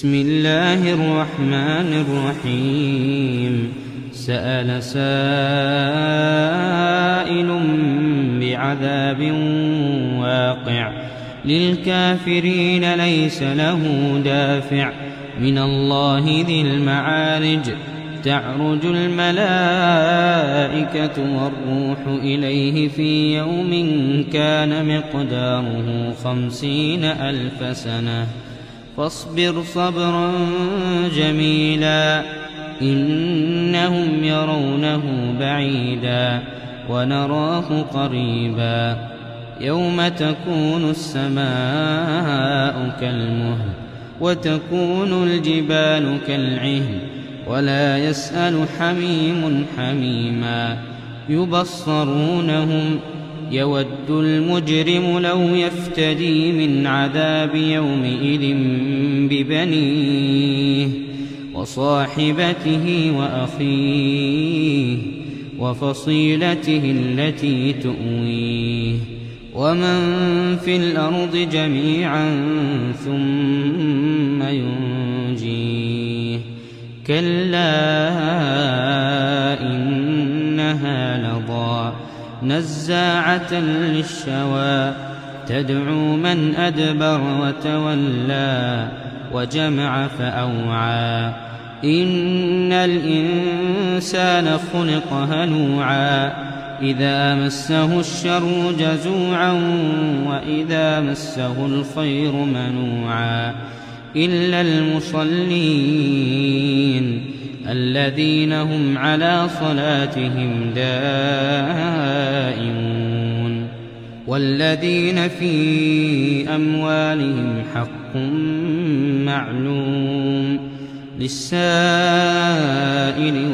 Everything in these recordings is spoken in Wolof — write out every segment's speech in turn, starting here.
بسم الله الرحمن الرحيم سأل سائل بعذاب واقع للكافرين ليس له دافع من الله ذي المعارج تعرج الملائكة والروح إليه في يوم كان مقداره 50,000 سنة فاصبر صبرا جميلا إنهم يرونه بعيدا ونراه قريبا يوم تكون السماء كالمهل وتكون الجبال كالعهن ولا يسأل حميم حميما يبصرونهم يود المجرم لو يفتدي من عذاب يومئذ ببنيه وصاحبته وأخيه وفصيلته التي تؤويه ومن في الأرض جميعا ثم ينجيه كلا إنها لظى نزاعة للشوى تدعو من أدبر وتولى وجمع فأوعى إن الإنسان خلق هلوعا إذا مسه الشر جزوعا وإذا مسه الخير منوعا إلا المصلين الذين هم على صلاتهم دائمون والذين في أموالهم حق معلوم للسائل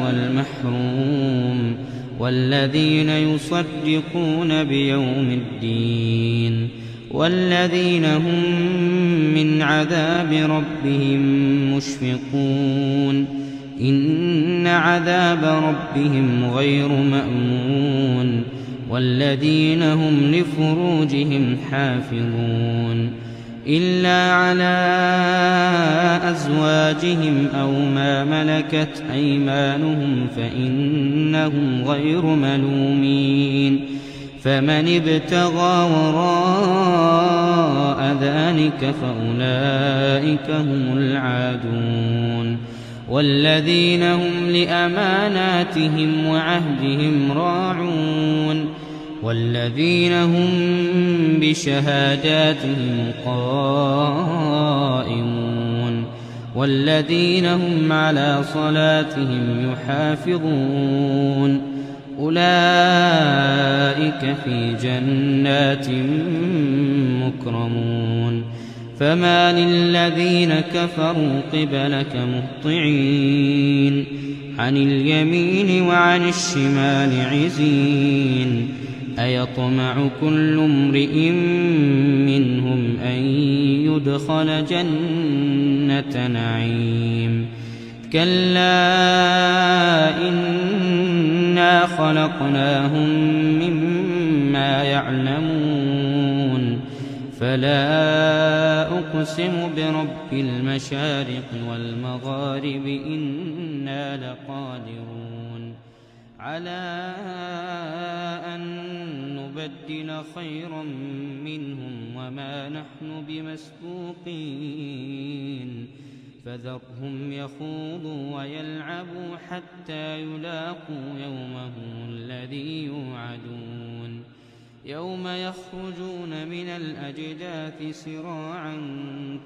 والمحروم والذين يصدقون بيوم الدين والذين هم من عذاب ربهم مشفقون إن عذاب ربهم غير مأمون والذين هم لفروجهم حافظون إلا على أزواجهم أو ما ملكت أيمانهم فإنهم غير ملومين فمن ابتغى وراء ذلك فأولئك هم العادون والذين هم لأماناتهم وعهدهم راعون والذين هم بشهاداتهم قائمون والذين هم على صلاتهم يحافظون أولئك في جنات مكرمون فما للذين كفروا قبلك مهطعين عن اليمين وعن الشمال عزين أيطمع كل امرئ منهم أن يدخل جنة نعيم كلا إنا خلقناهم مما يعلمون فلا أقسم برب المشارق والمغارب إنا لقادرون على أن نبدل خيرا منهم وما نحن بمسبوقين فذرهم يخوضوا ويلعبوا حتى يلاقوا يومهم الذي يوعدون يوم يخرجون من الأجداث سراعا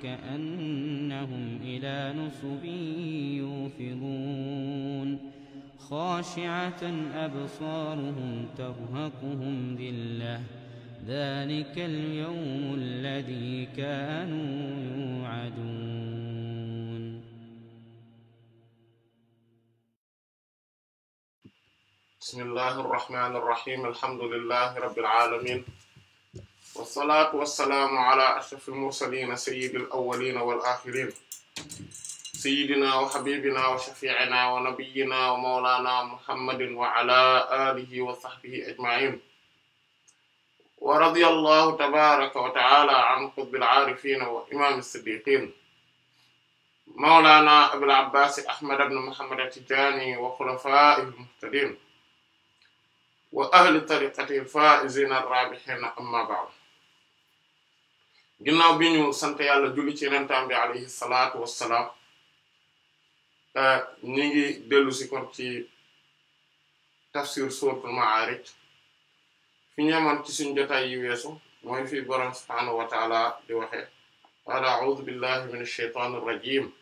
كأنهم إلى نصب يوفضون خاشعة أبصارهم ترهقهم ذلة ذلك اليوم الذي كانوا يوعدون. بسم الله الرحمن الرحيم الحمد لله رب العالمين والصلاة والسلام على أشرف المرسلين سيد الأولين والآخرين سيدنا وحبيبنا وشفيعنا ونبينا ومولانا محمد وعلى آله وصحبه أجمعين ورضي الله تبارك وتعالى عن قطب العارفين وإمام الصديقين mawlana Abul Abbas Ahmad ibn Muhammad at-Tijani wa khulafaa'ihi al-muhtadin wa ahli tariqatihi al-faa'izina ar-raabihin amma ba'd. ginnaaw bi ñu sant yàlla julli ci yenentaan bi alayhi salaatu wassalaam ñi ngi dellu si kon ci tafsir suratul Ma'ârij fi ñeeman ci suñu jotaay yi weesu mooy fi borom subhaanahu wa ta'ala di waxe qala a'udhu billahi minash shaytanir rajim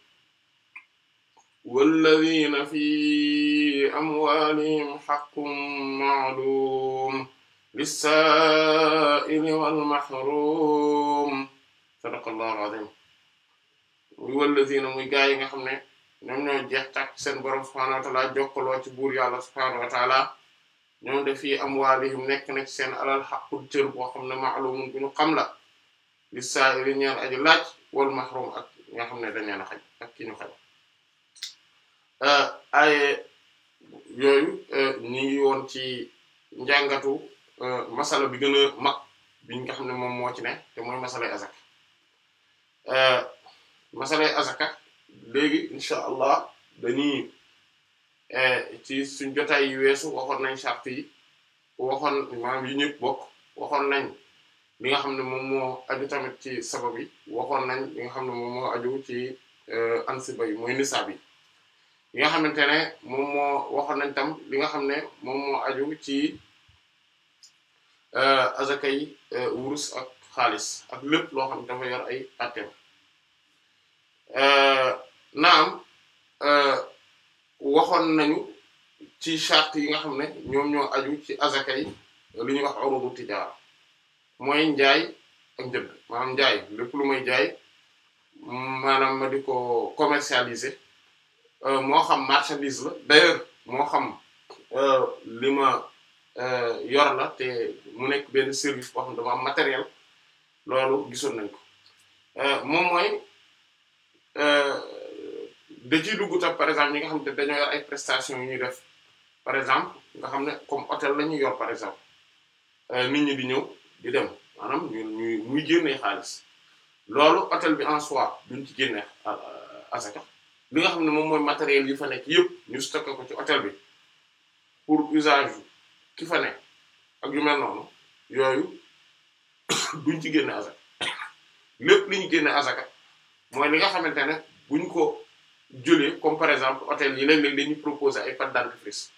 walladhina fi amwalihim haqqun ma'lum lis-sa'ili wal mahrum sadaqallahu al-azim. muy walladhina muy gaa yi nga xam ne ñoom ñoo jeex tàkk seen borom subhaanahu wa ta'ala jokkaloo ci buur yàlla subhaanahu wa ta'ala ñoom de fii amwaalihim nekk na ci seen alal haqqul cër boo xam ne ma'lumun bu ñu xam la lis-sa'ili ñeel aji laaj wal mahrum ak nga xam ne dañ leen a xañ ak ki ñu xañ. Aaye yooyu ñi ngi woon ci njàngatu masala bi gën a mag bi nga xam ne moom moo ci ne te mooy masalay azaka. masalay azaka léegi incha allah dañuy ci suñ jotaay yi weesu waxoon nañ charte yi waxoon maanaam yi ñëpp bokk waxoon nañ li nga xam ne moom moo aju tamit ci sabab yi waxoon nañ li nga xam ne moom moo aju ci ansiba yi mooy nisaab yi li nga xamante ne moom moo waxoon nañ tam li nga xam ne moom moo aju ci azaka yi wurus ak xaalis ak lépp loo xam ne dafa yor ay atteem naam waxoon nañu ci charte yi nga xam ne ñoom ñoo aju ci azaka yi li ñuy wax urudu tijaara mooy njaay ak njënd maanaam njaay lépp lu may jaay maanaam ma di ko commercialiser moo xam marchandise la d'ailleurs moo xam li ma yor la te mu nekk benn service boo xam ne dama am matériel loolu gisoon nañ ko moom mooy da ciy dugg tam par exemple ñi nga xam ne dañoo yor ay prestations yu ñuy def par exemple nga xam ne comme hôtel la ñuy yor par exemple nit ñi di ñëw di dem maanaam ñuy muy génnee xaalis loolu hôtel bi en soi duñ ci génne asaka li nga xam ne moom mooy matériel yi fa nekk yëpp ñu stocké ko ci hôtel bi pour usage ki fa nekk ak yu mel noonu yooyu duñ ci génne asaka lépp li ñu génne asaka mooy li nga xamante ne buñ ko jëlee comme par exemple hôtel yi léeg-léeg dañuy proposer ay pâte dentifrice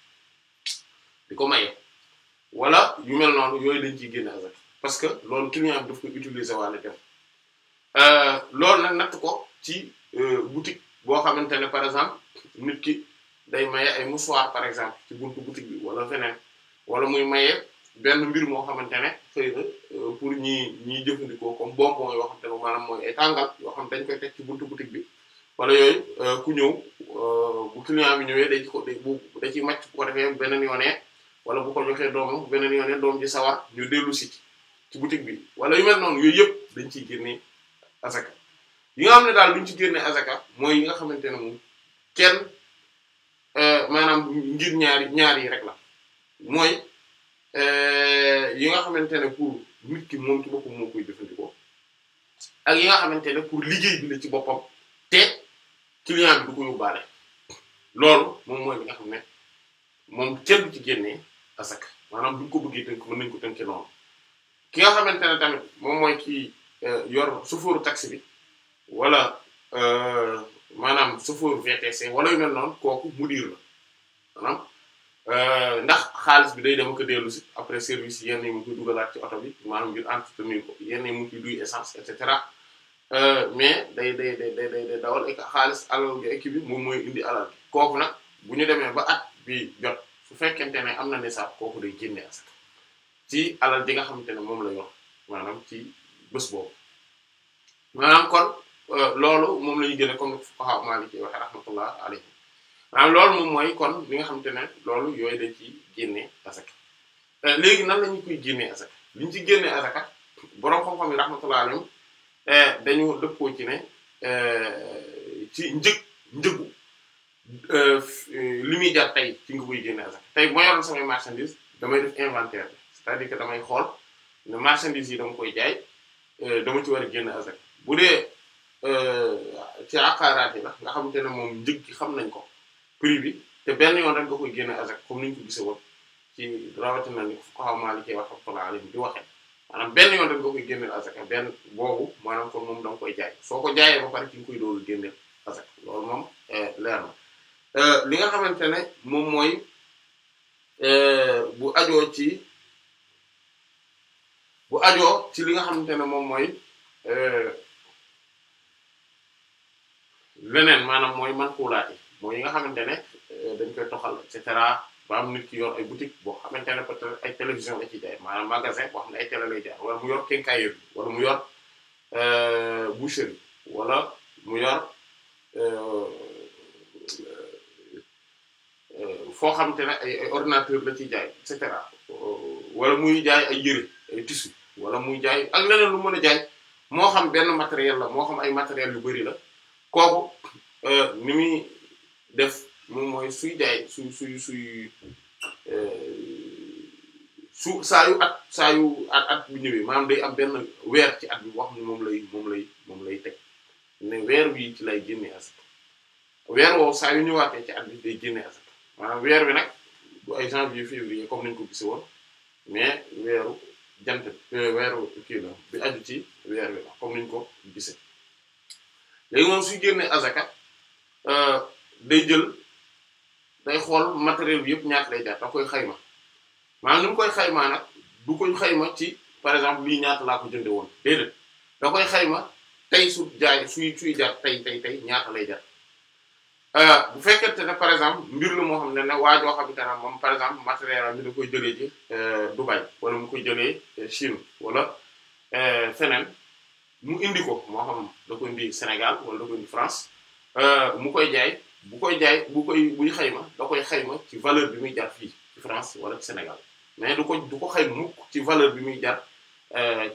di ko maye wala yu mel noonu yooyu dañ ciy génne asaka parce que loolu client bi daf koy utiliser wala dem loolu nag natt ko ci boutique boo xamante ne par exemple nit ki day maye ay mouchoir par exemple ci buntu boutique bi wala feneen wala muy maye benn mbir moo xamante ne xëy na pour ñiy jëfandikoo comme bonbon yoo xamante ne maanaam mooy ay tàngal yoo xam dañ koy teg ci buntu boutique bi wala yooyu ku ñëw bu client bi ñëwee da ciy màcc bu ko defee beneen yoonee wala bu ko joxee doomam beneen yoonee doom ji sawar ñu dellu si ci boutique bi wala yu mel noonu yooyu yëpp dañ ciy génne azaka yi nga xam ne daal duñ ci génne azaka mooy yi nga xamante ne moom kenn maanaam ngir ñaar yi rek la mooy yi nga xamante ne pour nit ki moom ci boppam moo koy jëfandikoo ak yi nga xamante ne pour liggéey bi la ci boppam te client bi du ko yóbbaale loolu moom mooy li nga xam ne moom kenn du ci génnee asaka maanaam duñ ko bëggee tënk mën nañ ko tënkee noonu ki nga xamante ne tamit moom mooy kii yor chauffeur taxi bi wala maanaam chauffeur VTC wala yu mel noonu kooku mudir la maanaam ndax xaalis bi day dem ko dellu si après service yenn yi mu koy dugalaat ci oto bi maanaam ngir entretenir ko yenn yi mu koy duy essence et cetera mais day dawal ak xaalis alal gi équipe bi moom mooy indi alal bi kooku nag bu ñu demee ba at bi jot su fekkente ne am na nisaab kooku day génne asaka ci alal ji nga xamante ne moom la yor maanaam ci bés boobu maanaam kon loolu moom la ñu gën a comme fuqaha Maliki waxe rahmatullah alayhi maanaam loolu moom mooy kon li nga xamante ne loolu yooyu dañ ci génne asaka léegi nan la ñu koy génnee asaka li ñu ci génnee asaka boroom xam-xam yi rahmatullah alayhim dañu dëppoo ci ne ci njëgu li muy jar tey ci nga koy génne asaka tey bu ma yoroon samay marchandise damay def inventaire bi c'est-à-dire que damay xool ne marchandise yi dama koy jaay dama ci war a génne asaka bu dee ci àq aqaaraat yi la nga xamante ne moom njëg gi xam nañ ko prix bi te benn yoon rek nga koy génne azak comme ni ñu ko gisee woon ci rawatina ni fuqaha Maliki wa rahmatullahi alayhim di waxee maanaam benn yoon rek nga koy génneel azak benn boobu maanaam kon moom da nga koy jaay soo ko jaayee ba pare ci nga koy doolu génneel azak loolu moom leer na li nga xamante ne moom mooy bu ajoo ci li nga xamante ne moom mooy leneen maanaam mooy mankuulaat yi mooy yi nga xamante ne dañ koy toxal et cetera ba am nit ki yor ay boutique boo xamante ne peut-être ay télévision la ci jaay maanaam magasin boo xam ne ay télé lay jaay wala mu yor quincaillerie wala mu yor boucherie wala mu yor foo xamante ne ay ordinateur la ciy jaay et cetera wala muy jaay ay yëre ay tissu wala muy jaay ak leneen lu mën a jaay moo xam benn matériel la moo xam ay matériel yu bari la kooku ni muy def moom mooy suy jaay saa yu at bu ñëwee maanaam day am benn weer ci at bi wax ni moom lay teg ne weer wi ci lay génne asaka weer woowu saa yu ñëwaatee ci at bi day génne asaka maanaam weer wi nag du ay janvier février comme nañu ko gisee woon mais weeru jant weeru kii la bi aju ci weer wi la comme niñu ko gisee léegi moom suy génne azaka day xool matériel bi yëpp ñaata lay jar da koy xayma maanaam ni mu koy xaymaa nag du koy xayma ci par exemple lii ñaata laa ko jënde woon déedéet da koy xayma tey suy jar tey ñaata lay jar bu fekkente ne par exemple mbir la moo xam ne waajoo xamante ne moom par exemple matériel bi da koy jëlee ci Dubaï wala mu koy jëlee Chine wala feneen mu indi ko moo xam da koy indi Sénégal wala da koy indi France mu koy jaay buy xayma da koy xayma ci valeur bi muy jar fii ci France wala ci Sénégal mais du ko xayma mukk ci valeur bi muy jar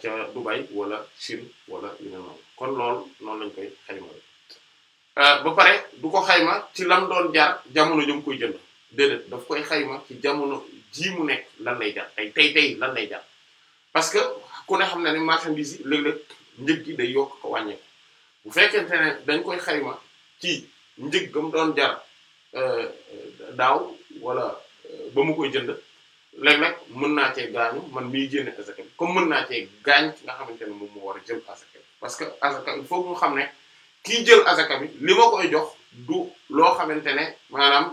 ca Dubaï wala Chine wala li nga noonu kon loolu noonu lañ koy xayma ba pare du ko xayma ci lam doon jar jamono jëm koy jënd déedéet daf koy xayma ci jamono ji mu nekk lan lay jar tey lan lay jar parce que ku ne xam na ne marchandise yi léeg-léeg njëg gi day yokk ko wàññeeku bu fekkente ne dañ koy xayma ci njëg gam doon jar daaw wala ba mu koy jënd léeg-léeg mën naa cee gaañu man miy génne asaka bi comme mën naa cee gaañ ci nga xamante ne moom moo war a jël asaka bi parce que asaka il faut mu xam ne kii jël asaka bi li ma koy jox du loo xamante ne maanaam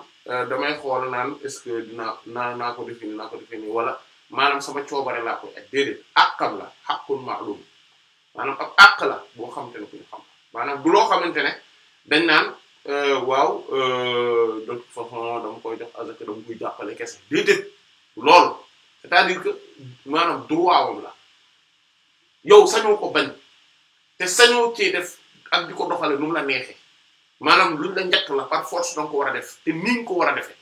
damay xool naan est-ce que naa ko définir wala maanaam sama coobare laa koy ak déedéet àqam la haqqun ma'lum maanaam ab àq la boo xamante ne ku ñu xam maanaam du loo xamante ne dañ naan waaw de toute façon dama koy jox asaka dama koy jàppale kese déedéet loolu c'est-à-dire que maanaam droit wam la yow sañoo ko bañ te sañoo ci def ak di ko doxale nu mu la neexee maanaam luñ la njëkk la par force danga ko war a def te ni nga ko war a defee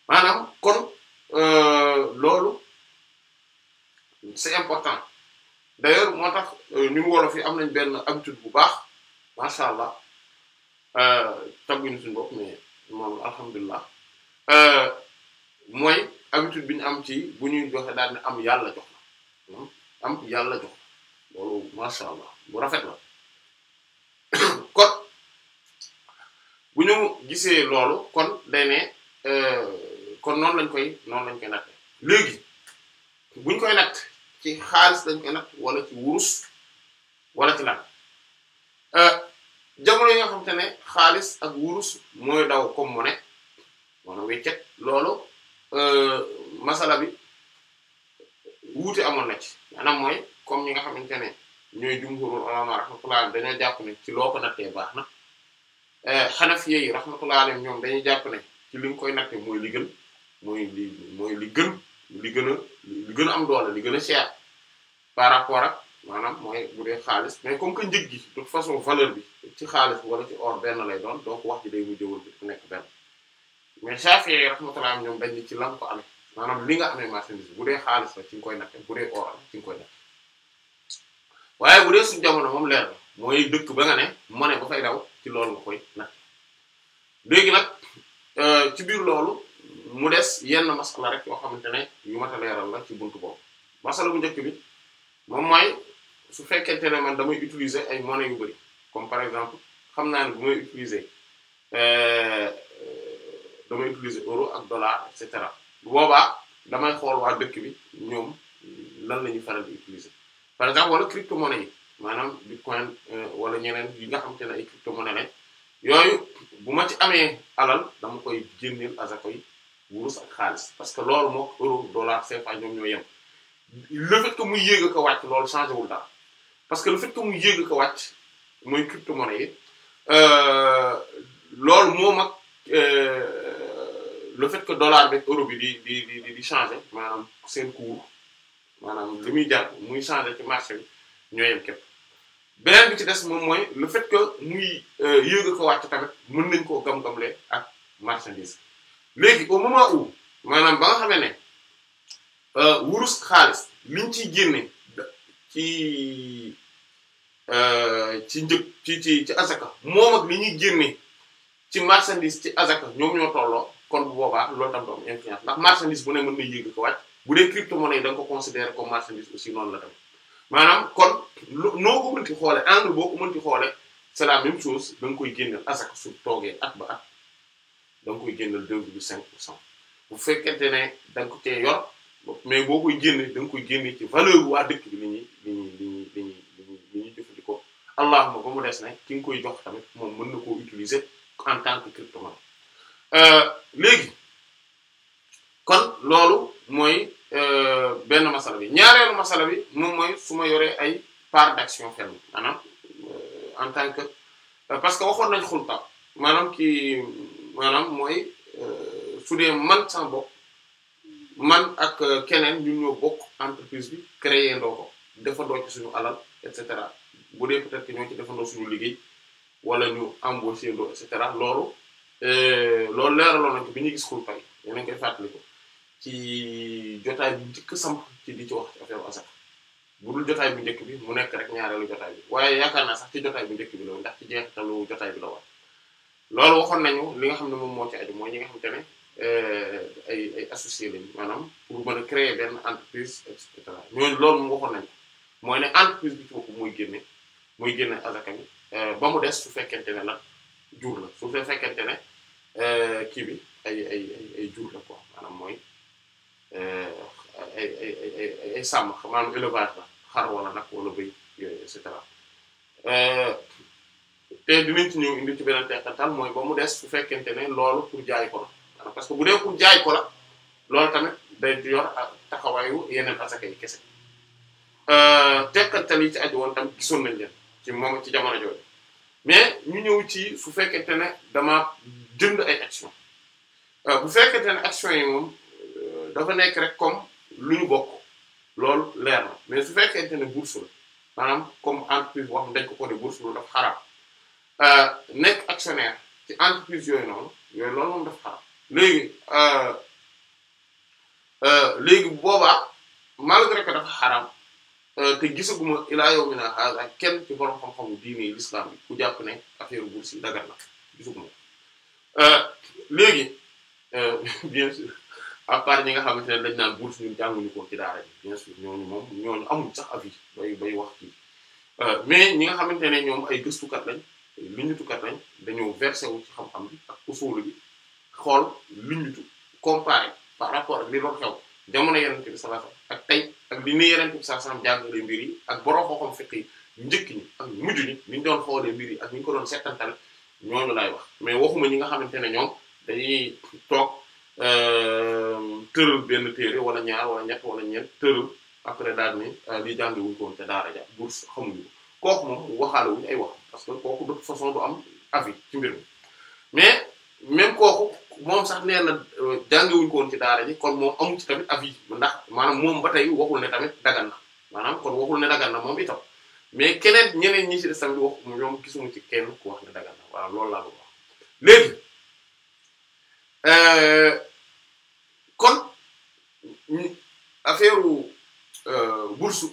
maanaam kon loolu c'est important d'ailleurs moo tax ñun wolof yi am nañ benn habitude bu baax macha allah tagguñu suñu bopp mais moom alhamdulilah mooy habitude bi ñu am ci bu ñuy joxe daal ne am yàlla jox la am yàlla jox la loolu macha allah bu rafet la kon bu ñu gisee loolu kon day ne kon noonu lañ koy natt léegi buñ koy natt ci xaalis lañ koy natt wala ci wurus wala ci lan jamono yi nga xamante ne xaalis ak wurus mooy daw comme monnaie maanaam weccet loolu masala bi wuute amoon na ci maanaam mooy comme ñi nga xamante ne ñooy jumhurul ulama rahmatullah dañoo jàpp ne ci loo ko nattee baax na Hanafiyyi yi rahmatullah alayhim ñoom dañuy jàpp ne ci li nga koy nattee mooy li gën li gën a am doole li gën a cher par rapport ak maanaam mooy bu dee xaalis mais comme que njëg gi de toute façon valeur bi ci xaalis wala ci or benn lay doon donc wax ji day mujjëwal bi ku nekk benn mais Shafi'i yi rahmatullah ñoom dañ ci lan ko amee maanaam li nga amee marchandise bu dee xaalis la ci nga koy natte bu dee or la ci nga koy natte waaye bu dee suñu jamono moom leer na mooy dëkk ba nga ne monnaie ba fay daw ci loolu nga koy natt léegi nag ci biir loolu mu des yenn masala rek yoo xamante ne yu mat a leeral la ci buntu boobu masala bu njëkk bi moom mooy su fekkente ne man damay utiliser ay monnaie yu bari comme par exemple xam naa ne bu may utiliser damay utiliser euro ak dollar et cetera bu boobaa damay xool waa dëkk bi ñoom lan la ñuy faral di utiliser par exemple wala crypto-monnaie yi maanaam bitcoin wala ñeneen yi nga xamante ne ay crypto-monnaie lañ yooyu bu ma ci amee alal dama koy génneel azaka yi wurus ak xaalis parce que loolu moo euro dollar CFA ñoom ñoo yem le fait que muy yéeg a ko wàcc loolu changé wul dara parce que le fait que muy yéeg a ko wàcc mooy crypto-monnaie yi loolu moom ak le fait que dollar bi euro bi di changer maanaam seen cours maanaam li muy jar muy changer ci marché bi ñoo yem képp beneen bi ci des moom mooy le fait que muy yéeg a ko wàcc tamit mën nañ koo gam-gamle ak marchandise léegi au moment où maanaam ba nga xamee ne wurus xaalis liñ ciy génne ci njëg ci azaka moom ak li ñuy génne ci marchandise ci azaka ñoom ñoo tolloo kon bu boobaa loolu tam doom influence ndax marchandise bu ne mën na yéeg ko wàcc bu dee crypto-monnaie yi da nga ko considérer comme marchandise aussi noonu la tamit maanaam kon noo ko mënti xoole angle boo ko mënti xoole c'est la même chose da nga koy génneel azaka su toogee at ba at da nga koy génneel 2,5% bu fekkente ne da nga ko cee yor mais boo koy génne da nga koy génne ci valeur waa dëkk bi li ñuy jëfandikoo allahuma ba mu des ne ki nga koy jox tamit moom mën na koo utiliser en tant que crypto-monnaie léegi kon loolu mooy benn masala bi ñaareelu masala bi moom mooy su ma yoree ay part d'action fenn maanaam en tant que parce que waxoon nañ xulta maanaam maanaam mooy su dee man sama bopp man ak keneen ñun ñoo bokk entreprise bi créé ndoo ko defandoo ci suñu alal et cetera bu dee peut-être que ñoo ci defandoo suñu liggéey wala ñu embauché ndoo et cetera loolu leeraloon nañ ko bi ñuy gis xulta yi yéen a ngi koy fàttaliku ci jotaay bi njëkk samp ci di ci wax ci affaire asaka bu dul jotaay bu njëkk bi mu nekk rek ñaareelu jotaay bi waaye yaakaar naa sax ci jotaay bu njëkk bi la ndax ci jeexitalu jotaay bi la war loolu waxoon nañu li nga xam ne moom moo ci aju mooy ñi nga xamante ne ay associés lañu maanaam pour mën a créer benn entreprise et cetera ñooñu loolu moom waxoon nañu mooy ne entreprise bi ci bopp muy génne asaka bi ba mu des su fekkente ne la jur la su fekkente ne kii bi ay jur la quoi maanaam mooy ay sàmm maanaam élevage la xar wala nag wala bëy yooyu et cetera te dinañ ci ñëw indi ci beneen teqantal mooy ba mu des su fekkente ne loolu pour jaay ko la parce que bu dee pour jaay ko la loolu tamit day yor taxawaayu yeneen asaka yi kese teqantal yi ci aju woon tamit gisoon nañ leen ci moom ci jamono jooju mais ñu ñëw ci su fekkente ne dama jënd ay action bu fekkente ne action yi moom dafa nekk rek comme lu ñu bokk loolu leer na mais su fekkente ne bourse la maanaam comme entreprise boo xam dañ ko de bourse loolu dafa xaraam nekk actionnaire ci entreprise yooyu noonu yooyu loolu moom dafa xaraam léegi boobaa malgré que dafa xaraam te gisaguma ilaa yawmina haaza kenn ci borom xam-xamu diine l'islam bi ku jàpp ne affaire bourse yi dagar na gisaguma léegi bien sûr à part ñi nga xamante ne dañ naan bourse ñun jànguñu ko ci daara ji bien sûr ñooñu amul sax avis bay wax ci mais ñi nga xamante ne ñoom ay gëstukat lañ luñutukat lañ dañoo versé wu ci xam-xam bi ak usul bi xool luñutu comparé par rapport ak li doon xew jamono Yonent bi sallallahu alayhi wasallam ak tey ak li ni Yonent bi sallallahu alayhi wasallam jàngale mbir yi ak borom xam-xam fiqh yi njëkk ñi ak mujj ñi ni ñu doon xoolee mbir yi ak ni ñu ko doon settantal ñooñu laay wax mais waxuma ñi nga xamante ne ñoom dañuy toog tëral benn téere wala ñaar wala ñett wala ñeent tëral après daal ni li jàngi wuñ ko woon te daara ja bourse xamuñu ko kooku moom waxaale wuñu ay wax parce que kooku de toute façon du am avis ci mbir mi mais même kooku moom sax nee na jàngi wuñ ko woon ci daara ji kon moom amu ci tamit avis ndax maanaam moom ba tey waxul ne tamit dagan na maanaam kon waxul ne dagan na moom itam mais keneen ñeneen ñi ci des tamit wax ñoom gisuma ci kenn ku wax ne dagan na voilà loolu laa bëgg wax léegi kon affaire bourse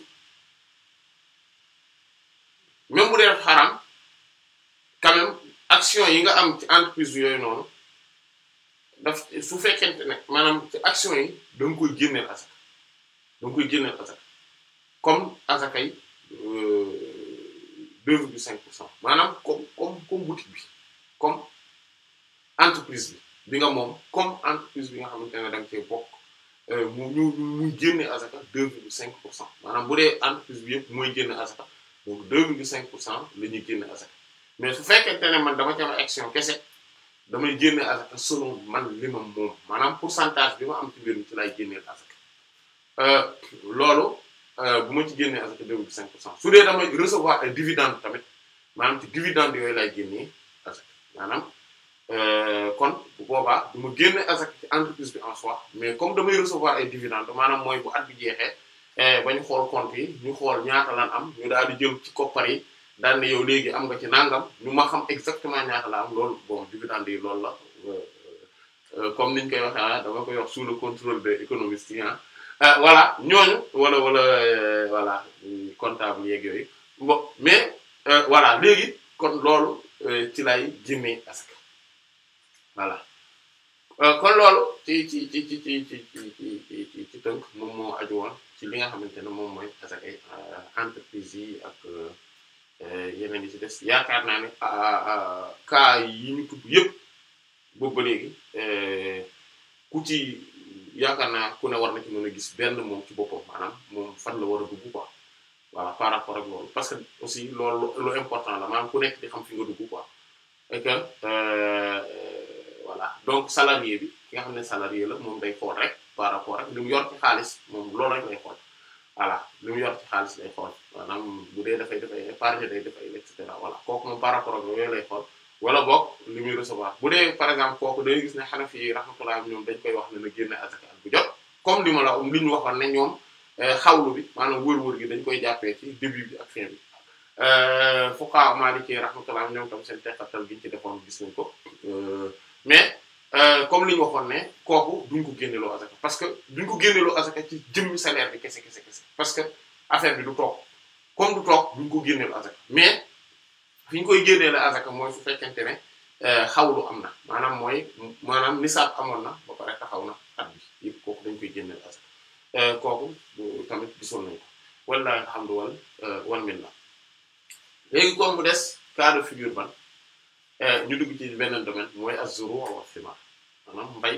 même bu dee xaram quand même action yi nga am ci entreprise yooyu noonu daf su fekkente ne maanaam ci action yi da nga koy génneel asaka comme asaka yi 2,5% maanaam comme comme boutique bi comme entreprise bi nga moom comme entreprise bi nga xamante ne da nga cee bokk muy génne azaka 2,5% maanaam bu dee entreprise bi yëpp mooy génne azaka donc 2,5% la ñuy génne azaka mais su fekkente ne man dama ci am action kese damay génne azaka selon man li ma moom maanaam pourcentage bi ma am ci mbir mi ci lay génneel azaka loolu bu ma ci génnee azaka 2,5% su dee damay recevoir ay dividendes tamit maanaam ci dividendes yooyu lay génnee azaka maanaam kon bu boobaa du ma génne azaka ci entreprise bi en soi mais comme damay recevoir ay dividendes maanaam mooy bu at bi jeexee ba ñu xool compte yi ñu xool ñaata lan am ñu daal di jël ci koppar yi daal ne yow léegi am nga ci nangam ñu ma xam exactement ñaata la am loolu bon dividendes yi loolu la comme niñ koy waxee dama koy wax sous le contrôle des économistes yi voilà ñooñu wala voilà comptable yeeg yooyu bon mais voilà léegi kon loolu ci lay génnee asaka voilà kon loolu ci tënk moom moo aju woon ci li nga xamante ne moom mooy asakay entreprise yi ak yeneen yi ci des yaakaar naa ne cas yi ñu tudd yëpp boobu ba léegi ku ci yaakaar naa ku ne war na ci mën a gis benn moom ci boppam maanaam moom fan la war a dugg quoi voilà par rapport ak loolu parce que aussi loolu lu important la maanaam ku nekk di xam fi nga dugg quoi et que voilà donc salarié bi ki nga xam ne salarié la moom day xool rek par rapport ak li mu yor ci xaalis moom loolu rek lay xool voilà li mu yor ci xaalis lay xool maanaam bu dee dafay épargne day dafay et cetera voilà kooku moom par rapport ak yooyu lay xool wala boog li muy recevoir bu dee par exemple kooku day gis ne Hanafi yi rahmatullah ñoom dañ koy wax ne na génne azaka at bu jot comme li ma la li ñu waxoon ne ñoom xawlu bi maanaam wër-wër gi dañ koy jàppee ci début bi ak fin bi fuqaha Maliki rahmatullah ñoom tam seen teqatal gi ñu ci defoon gis nañ ko mais comme li ñu waxoon ne kooku duñ ko génneloo azaka parce que duñ ko génneloo azaka ci jëmmi salaire bi kese parce que affaire bi du toog comme du toog duñ ko génneloo azaka mais fi ñu koy génnee la azaka mooy su fekkente ne xawlu am na maanaam nisaab amoon na ba pare taxaw na at bi yëpp kooku dañ koy génneel azaka kooku tamit gisoon nañ ko wallahi alhamdu wal minna léegi comme bu des cas de figure ban ñu dugg ci beneen domaine mooy az-zuru' wa thimar maanaam mbay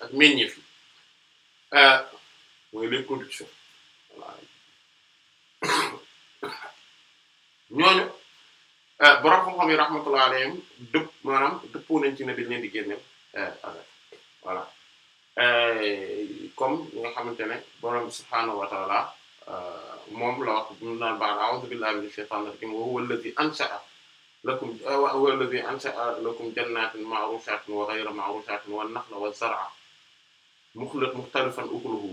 ak meññeef yi mooy les productions voilà ñooñu borom xam-xam yi rahmatullah alayhim dëppoo nañ ci ne dañ leen di génneel azaka voilà comme nga xamante ne borom subhaanahu wa ta'ala moom la wax ñu naan baax a'uuzu billahi minash shaytaanir rajiim wa huwa alladhi ansha'a lakum jannatin ma'ruushatin wa ghayra ma'ruushatin wan nakhla waz zar'a mukhtalifan ukuluhu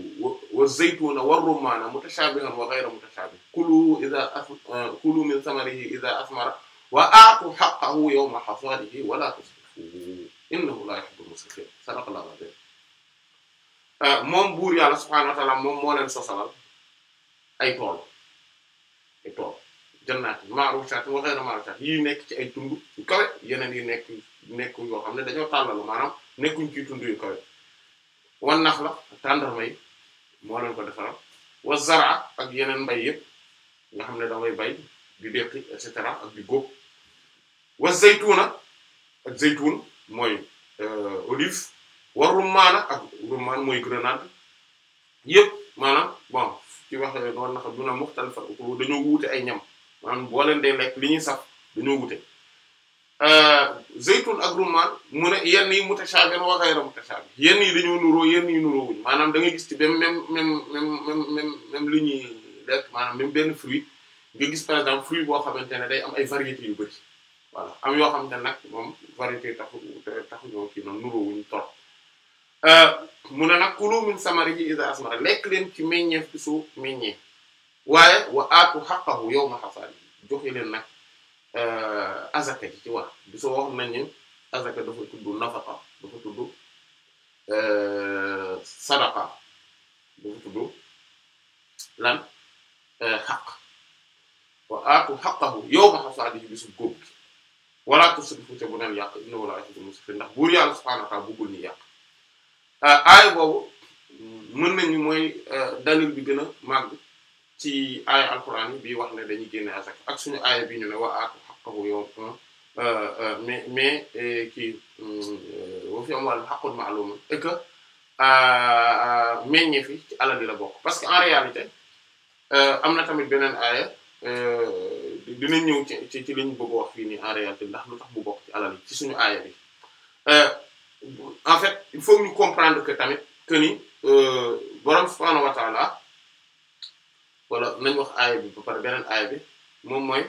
waz-zaytuna war-rummaana mutashaabihan wa ghayra mutashaabihin kulu min thamarihi idha athmara wa aatu haqqahu yawma hasaadihi wa la tusrifu innahu la yuhibbul musrifin sadaqallahu al-azim moom buur yàlla subhaanahu wa ta'ala moom moo leen sosalal ay tool jannaat ma'ruushaat wa ghayra ma'ruushaat yii nekk ci ay tund yu kawe yeneen yi nekk yoo xam ne dañoo tàllalu maanaam nekkuñ ci tund yu kawe wan naxla tàndarma yi moo leen ko defaral wa zar'a ak yeneen mbay yëpp nga xam ne damay bay di deqi et cetera ak di góob wa zaytuna ak zaytun mooy olive wa rummaana ak rummaan mooy grenade yëpp maanaam bon ci wax doon na xam duna muxtalifan ukulu dañoo wuute ay ñam maanaam boo leen dee lekk li ñuy saf dañoo wuute zaytun ak rummaan mu ne yenn yi mutashaabih wa ghayra mutashaabih yenn yi dañoo nuroo yenn yi nuroo wuñ maanaam da ngay gis ci même li ñuy lekk maanaam même benn fruit nga gis par exemple fruit boo xamante ne day am ay variétés yu bari voilà am yoo xamante ne nag moom variété taxu ñoo kii noonu nuroo wuñ trop mu ne nag kulu min samarihi idha asmara lekk leen ci meññeef bi su meññee waaye wa aatu haqqahu yawma hasaadihi joxe leen nag azaka ji ci wax bi soo wax nañ ne azaka dafa tudd nafaqa dafa tudd sadaqa dafa tudd lan xaq wa aatu haqqahu yawma hasaadihi bi su góob gi wala tusrifu te bu neen yàq innahu laa yuhibbul musrifin ndax buur yàlla subhaanahu wa ta'aala bëggul ni yàq aay boobu mën nañu mooy dalil bi gën a màgg ci aaya alquran yi bii wax ne dañuy génne azaka ak suñu aaya bi ñu ne wa aatu haqqahu yawm mais kii wa fi amwaalihim haqqun ma'luum et que meññeef yi ci alal yi la bokk parce que en réalité am na tamit beneen aaya dinañ ñëw ci liñ bëgg wax fii nii en réalité ndax lu tax mu bokk ci alal yi ci suñu aaya bi en fait il faut ñu comprendre que tamit que ni borom subhaanahu wa ta'ala wala nañ wax aaya bi ba pare beneen aaya bi moom mooy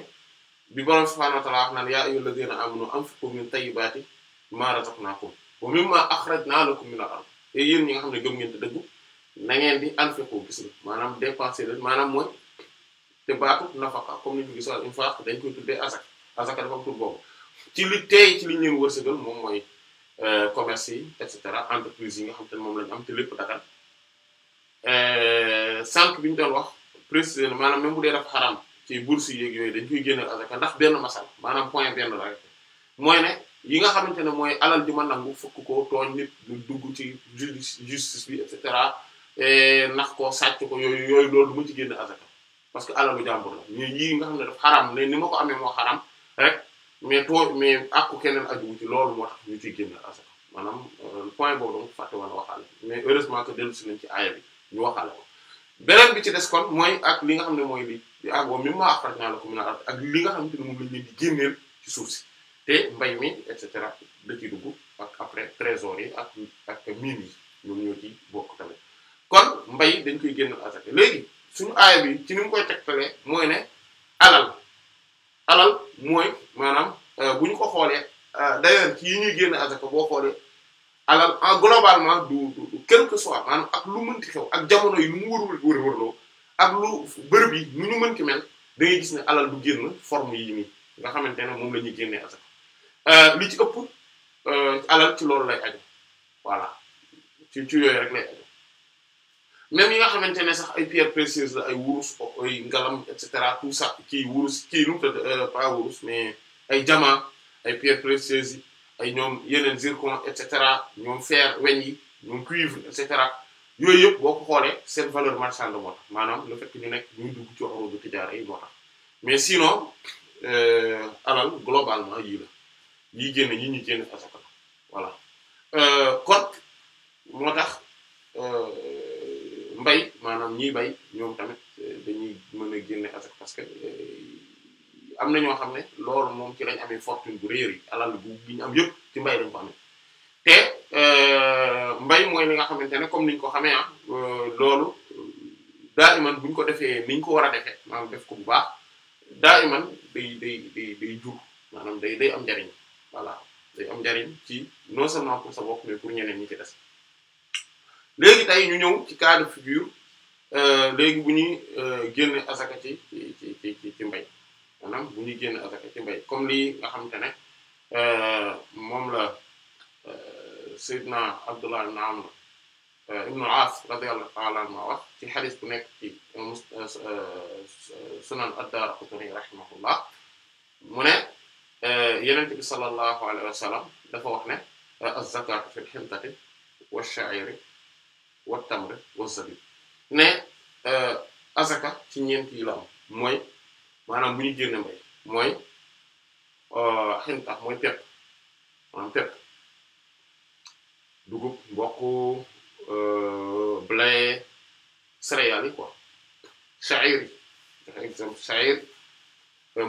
bi borom subhaanahu wa ta'ala wax naan yaa ayyuhal ladhiina aamanu anfiqu min tayyibaati maa razaqnaakum wa mimmaa akhrajnaa lakum minal ard te yéen ñi nga xam ne gëm ngeen te dëggu na ngeen di anfiqu gis nga maanaam dépenser leen maanaam mooy te baatu nafaqa comme ni ñu gisoon infaq dañ koy tuddee azaka azaka dafa am tur boobu ci li tey ci li ñu leen wërsëgal moom mooy commerce yi et cetera entreprise yi nga xam te ne moom lañu am te lépp dagal sànq bi ñu doon wax précisément maanaam même bu dee dafa xaraam ci bourse yeeg yooyu dañ koy génneel azaka ndax benn masal maanaam point benn la rek mooy ne yi nga xamante ne mooy alal ji ma nangu fukk ko tooñ nit du dugg ci justice bi et cetera nax ko sàcc ko yooyu loolu du ma ci génne azaka parce que alalu jàmbur la mais yii nga xam ne dafa xaraam ne ni ma ko amee moo xaraam rek mais mais àqu keneen aju ci loolu moo tax ñu ciy génne azaka maanaam point boobu dama ko fàtte woon waxaale mais heureusement que dellu si nañ ci aaya bi ñu waxaale ko beneen bi ci des kon mooy ak li nga xam ne mooy li ak boobu même maa axrajnaa lakum minal ard ak li nga xamante ne moom lañ leen di génneel ci suuf si te mbay mi et cetera da ciy dugg ak après trésor yi ak mine yi ñoom ñoo ci bokk tamit kon mbay dañ koy génneel azaka léegi suñu aaya bi ci ni mu koy tegtalee mooy ne alal mooy maanaam bu ñu ko xoolee d'ailleurs ci yi ñuy génne azaka boo xoolee alal en globalement du quel que soit maanaam ak lu mënti xew ak jamono yi nu mu wërloo ak lu bërëb yi nu ñu mënti mel da ngay gis ne alal du génn forme yi nii nga xamante ne moom la ñuy génnee azaka li ci ëpp alal ci loolu lay aju voilà ci yooyu rek lay aju même yi nga xamante ne sax ay pierres précieuses la ay wurus ay ngalam et cetera tout ça kii wurus kii nu mu tudd pas wurus mais ay diamant ay pierres précieuses yi ay ñoom yeneen zircon et cetera ñoom fer weñ yi ñoom cuivre et cetera yooyu yëpp boo ko xoolee seen valeur marchande moo tax maanaam le fait que ñu nekk ñuy dugg ci urudu tijaara yi moo tax mais sinon alal globalement yii la yii génne yi ñu génne asaka voilà kon moo tax mbay maanaam ñiy bay ñoom tamit dañuy mën a génne asaka parce que am na ñoo xam ne loolu moom ci lañ amee fortune bu réer yi alal bu gi ñu am yëpp ci mbay lañ ko amee te mbay mooy li nga xamante ne comme niñ ko xamee loolu daa iman buñ ko defee niñ ko war a defee maanaam def ko bu baax daa iman day jur maanaam day am njariñ voilà day am njariñ ci non seulement pour sa bopp mais pour ñeneen ñi ci des léegi tey ñu ñëw ci cas de figure léegi bu ñuy génne asaka ci mbay maanaam bu ñuy génne asaka ci mbay comme lii nga xamante ne moom la Seydina Abdullah ibn Amr ibn al-As radiyallahu ta'ala anhu wax ci xadis bu nekk ci sunan ad-Daraqutni rahimahullah mu ne Yonent bi sallallahu alayhi wa sallam dafa wax ne az-zakatu fil hintati wash-sha'iri wat-tamri waz-zabib ne azaka ci ñeent yi la am mooy maanaam bu ñu génne mbay mooy xinta mooy pepp maanaam pepp dugub mboq blé céréales yi quoi sha'ir yi par exemple sha'ir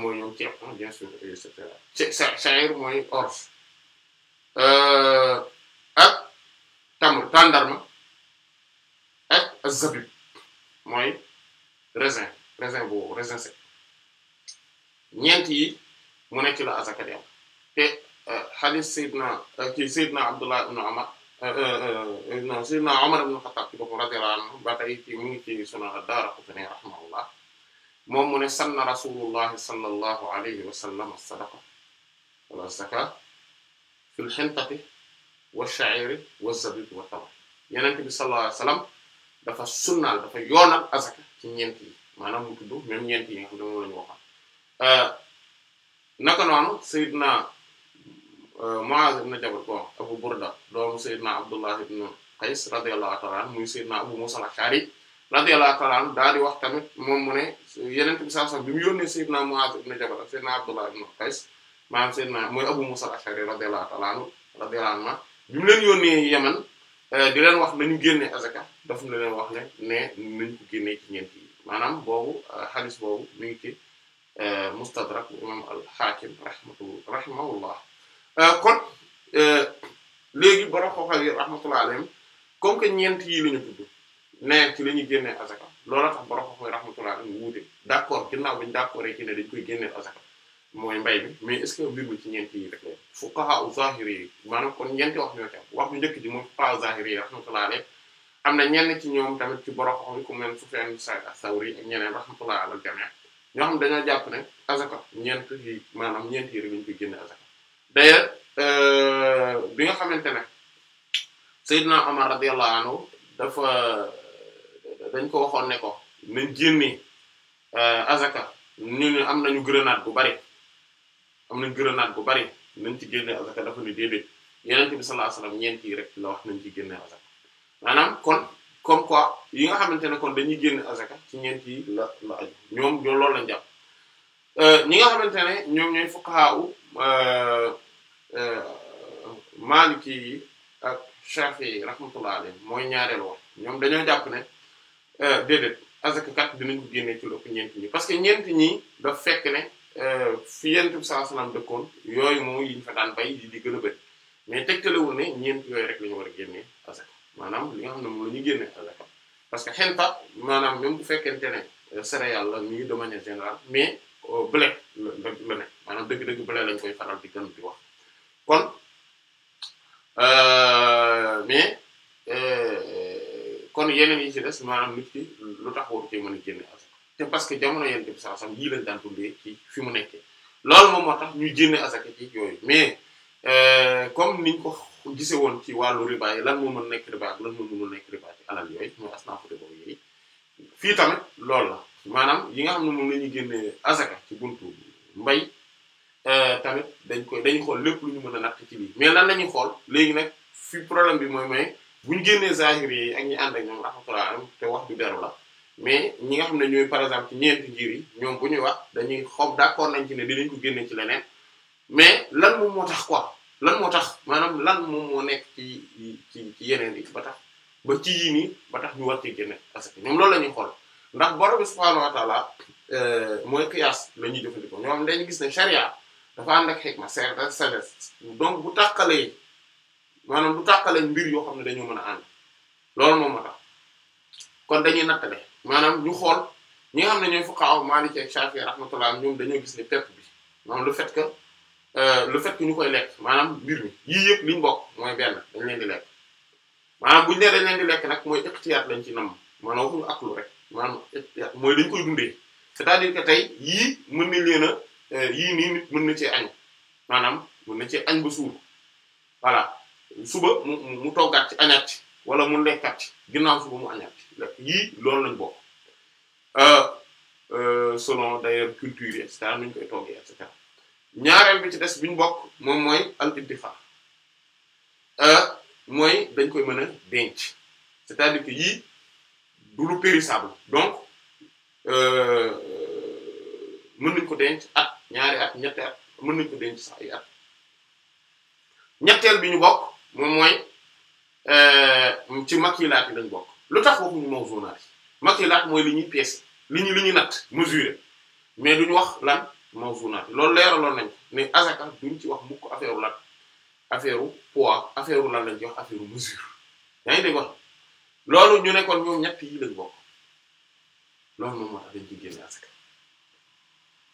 mooy ñoom ceeb bien sûr et cetera sha'ir mooy orge ak tàndarma ak zabib mooy raisin boobu raisin sec ñeent yi mu nekk la azaka di am te hadith Seydina Abdullah ibn Umar non Seydina Umar ibn Khattab ci boppam radiyallahu anhu ba tey ci mu ngi ci Sunan ad-Daraqutni rahimahullah moom mu ne sanna Rasulullah sallallahu alayhi wa sallam as-sadaqa wala az-zakat fil hintati wash-sha'iri waz-zabib wat-tamr Yonent bi sallallahu alayhi wa sallam dafa sunnaal dafa yoonal azaka ci ñeent yi maanaam mu tudd même ñeent yi nga xam ne moom la ñu waxoon naka noonu Seydina Muaz ibn Jabal bon Abu Burda doomu Seydina Abdullah ibn Qays radiyallahu ta'ala anhu muy Seydina Abu Musa al-Ash'ari radiyallahu ta'ala anhu daal di wax tamit moom mu ne Yonent bi sallallahu alayhi wasallam bi mu yónnee Sayyidina Mu'adh ibn Jabal ak Sayyidina Abdullah ibn Qays maanaam Sayyidina mooy Abu Musa al-Ash'ari radiyallahu ta'ala anhu radiyallahu anhu bi mu leen yónnee Yaman di leen wax nañu génne azaka daf na leen wax ne nañ ko génnee ci ñeent yi maanaam boobu hadith boobu mi ngi ci Mustadrak imam al-Hakim rahimahullah kon léegi borom xoxal yi rahmatullah alayhim comme que ñeent yi la ñu tudd ne ci la ñuy génnee azaka loolu tax borom xoxal yi rahmatullah alayhim wuute d'accord ginnaaw bi ñu d'accord ci ne dañ koy génnee azaka mooy mbay bi mais est-ce que mbir mi ci ñeent yi rek la fuqaha zahiri yi maanaam kon ñeenti wax ñoo ci am wax bu njëkk ji mooy fuqaha zahiri yi rahmatullah alayhim am na ñenn ci ñoom tamit ci borom xoxal yi ku mel Sufyan ibn Sa'id as-Sawri ak ñeneen rahmatullah ala al-jami' ñoo xam dañoo jàpp ne azaka ñeent yi maanaam ñeent yi rek lañ koy génne azaka d'ailleurs bi nga xamante ne Seydina Omar radiyallahu anhu dañ ko waxoon ne ko nañ génne azaka ñu am nañu grenade bu bari nañ ci génne azaka dafa ni déedéet Yonent bi sallallahu alayhi wasallam ñeent yi rek la wax nañ ci génne azaka maanaam kon comme quoi yi nga xamante ne kon dañuy génne azaka ci ñeent yi la aju ñoom loolu lañ jàpp ñi nga xamante ne ñoom ñooy fuqaha Maliki yi ak Shafi'i rahmatullah alayhim mooy ñaareelu wax ñoom dañoo jàpp ne déedéet azaka kat dinañ ko génnee ci lopp ñeent ñi parce que ñeent ñi daf fekk ne fi Yonent bi sallallahu alayhi wasallam dëkkoon yooyu moom yi ñu fa daan bay yi di gën a bëri mais tegtalewul ne ñeent yooyu rek la ñu war a génnee azaka maanaam li nga xam ne moom la ñu génnee azaka parce que xenta maanaam même bu fekkente ne céréale la nii de manière générale mais blé la ne maanaam dëgg-dëgg blé lañ koy faral di gën di wax kon mais kon yeneen yi ci des maanaam nit ki lu tax waru ci mën a génne azaka te parce que jamono Yonent bi sallallahu alayhi wasallam yii lañ daan dundee ci fi mu nekkee loolu moom moo tax ñuy génne azaka ci yooyu mais comme niñ ko gise woon ci wàllu riba yi lan moo mën nekk riba ak lan moo mënul nekk riba ci alal yooyu mooy asnaafu riba yooyu fii tamit loolu la maanaam yi nga xam ne moom la ñuy génne azaka ci buntu mbay tamit dañuy xool lépp lu ñu mën a natt ci lii mais lan la ñuy xool léegi nag fi problème bi mooy bu ñu génnee zahiri yi ak ñi ànd ak ñoom rahmatullah te wax du beru la mais ñi nga xam ne ñooy par exemple ci ñeenti ngir yi ñoom bu ñuy wax dañuy xob d'accord nañ ci ne dinañ ko génne ci leneen mais lan moom moo tax quoi lan moo tax maanaam lan moom moo nekk ci yeneen yi ba tax ba ci yii nii ba tax ñu war ci génne parce que ñoom loolu la ñuy xool ndax borom bi subhaanahu wa ta'ala mooy qiyaas la ñuy jëfandikoo ñoom dañu gis ne sharia dafa ànd ak hikma sagesse donc bu tàqalee maanaam du tàqalee mbir yoo xam ne dañoo mën a ànd loolu moom moo tax kon dañuy nattale maanaam ñu xool ñi nga xam ne ñooy fuqaha Maliki ak Shafi'i rahmatullah ñoom dañoo gis ne pepp bi maanaam le fait que ñu koy lekk maanaam mbir mi yii yëpp liñ bokk mooy benn dañ leen di lekk maanaam buñu nee dañ leen di lekk nag mooy iqtiyaat lañ ci nam maanaam waxuñu aklu rek maanaam iqtiyaat mooy dañ koy dundee c'est-à-dire que tey yii mën nañ leen a yii nii nit mën na cee añ maanaam mën na cee añ ba suur voilà suba mu toggaat ci añaat ci wala mu lekkaat ci ginnaaw suba mu añaat ci yii loolu lañ bokk selon d'ailleurs culture et cetera nuñ koy toggee et cetera ñaareel bi ci des bi ñu bokk moom mooy al-iddikhar mooy dañ koy mën a denc c'est-à-dire que yii du lu périssable donc mën nañ ko denc at ñaari at ñetti at mën nañ ko denc sax ay at ñetteel bi ñu bokk moom mooy ci makilaat yi lañ bokk lu tax waxuñu mawzunaat yi makilaat mooy li ñuy peese li ñuy natt mesurer mais duñu wax lan mawzunaat yi loolu leeraloon nañ ne azaka duñ ci wax mukk affaire lan affaire poids affaire lan lañ ci wax affaire mesure yaa ngi dégg wax loolu ñu ne kon ñoom ñett yi lañ bokk loolu moom moo tax dañ ciy génne azaka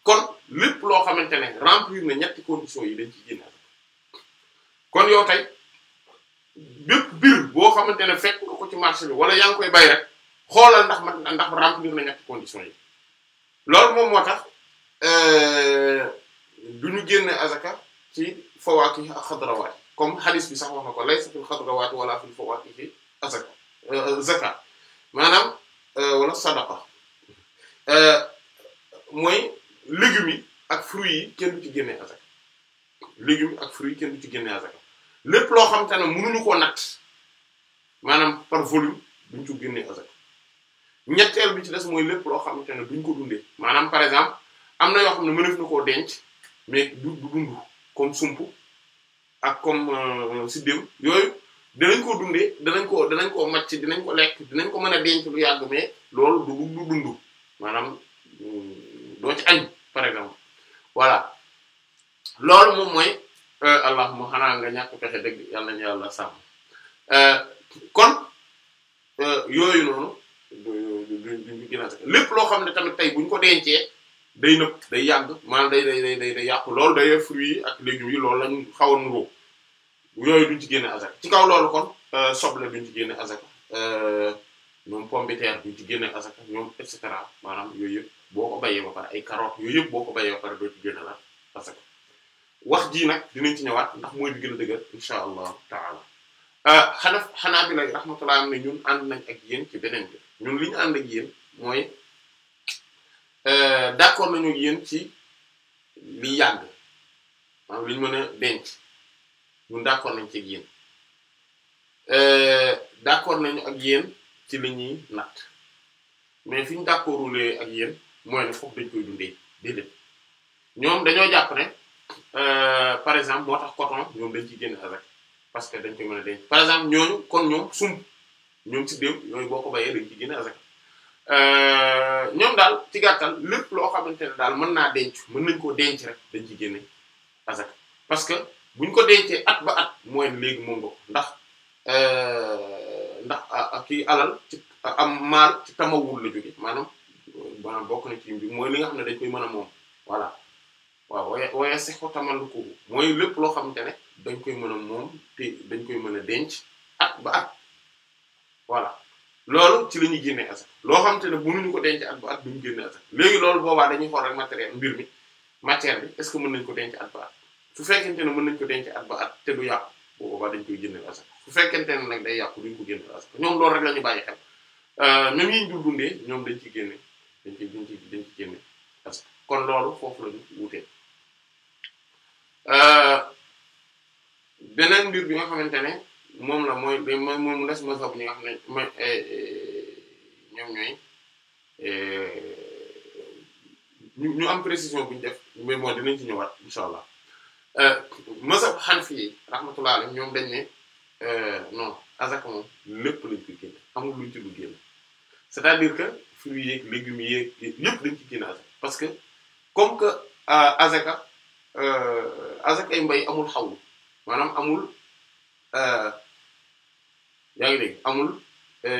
kon lépp loo xamante ne remplir na ñetti conditions yi dañ ciy génne azaka kon yow tey bépp biir boo xamante ne fekk nga ko ci marché bi wala yaa ngi koy bay rek xoolal ndax remplir na ñetti conditions yi loolu moom moo tax du ñu génne azaka ci fawaakih ak xadrawaat comme hadith bi sax wax na ko laysa fil xadrawaat wala fil fawaakih azaka zakat maanaam wala sadaqa mooy légumes yi ak fruits yi kenn du ci génne azaka légumes ak fruits yi kenn du ci génne azaka lépp loo xamante ne mënuñu koo natt maanaam par volume duñ ci génne azaka ñetteel bi ci des mooy lépp loo xamante ne duñ ko dundee maanaam par exemple am na yoo xam ne mëneef na koo denc mais du dund comme sump ak comme siddéem yooyu dinañ ko dundee danañ koo macc dinañ ko lekk dinañ ko mën a denc lu yàgg mais loolu du dund maanaam doo ci añ par exemple voilà loolu moom mooy allahumma xanaa nga ñàkk pexe dëgg yàlla nañu yàlla sàmm kon yooyu noonu duñ gën a lépp loo xam ne tamit tey buñ ko dencee day nëb day yàgg maanaam day yàqu loolu day fruits yi ak légumes yi loolu lañu xaw a nuroo yooyu duñ ci génne azaka ci kaw loolu kon soble duñ ci génne azaka ñoom pomme de terre duñ ci génne azaka ñoom et cetera maanaam yooyu yëpp boo ko bayee ba pare ay carottes yooyu yëpp boo ko bayee ba pare doo ci génne la azaka wax ji nag dinañ ci ñëwaat ndax mooy di gën a dëgër insha allahu taala xanaa bi lay rahmatullah am ne ñun ànd nañ ak yéen ci beneen bi ñun li ñu ànd ak yéen mooy d'accord nañu ak yéen ci li yàgg maanaam li ñu mën a denc ñun d'accord nañ ci ak yéen d'accord nañu ak yéen ci li ñuy natt mais fi ñu d'accordulee ak yéen mooy ne foofu dañ koy dundee déedéet ñoom dañoo jàpp ne par exemple moo tax coton ñoom dañ ciy génn azak parce que dañ koy mën a denc par exemple ñooñu kon ñoom sump ñoom ci déew yooyu boo ko bayee dañ ciy génn azak ñoom daal ci gàttal lépp loo xamante ne daal mën naa denc mën nañ koo denc rek dañ ciy génne azak parce que buñ ko dencee at ba at mooy léegi moom nga ko ndax kii alal ci am maal ci tamawul la jóge maanaam bokk na ci bi mooy li nga xam ne dañ koy mën a moom voilà waaw waaye sax ko tamal ko mooy lépp loo xamante ne dañ koy mën a moom te dañ koy mën a denc at ba at voilà loolu ci la ñuy génnee asaka loo xamante ne mënuñu ko denc at ba at duñu génne asaka léegi loolu boobaa dañuy xool rek matériel mbir mi matière bi est-ce que mën nañ ko denc at ba at su fekkente ne mën nañ ko denc at ba at te du yàqu boobaa dañ koy génne asaka su fekkente ne nag day yàqu duñ ko génne asaka ñoom loolu rek la ñu bàyyi xel même yi ñu dul dundee ñoom dañ ci génne dañ ci génne asaka kon loolu foofu la ñu wutee beneen mbir bi nga xamante ne moom la mooy moom des mazhab ñi nga xam ne mooy ñoom ñooy ñu am précision bu ñu def mais bon dinañ ci ñëwaat insha allah mazhab Hanafi yi rahmatullah alayhim ñoom dañ ne non azaka moom lépp lañ koy génne amul luñ ci du génn c'est-à-dire que fruits yeeg légumes yeeg yëpp dañ ci génne azaka parce que comme que azaka ay mbay amul xawlu maanaam amul yaa ngi dégg amul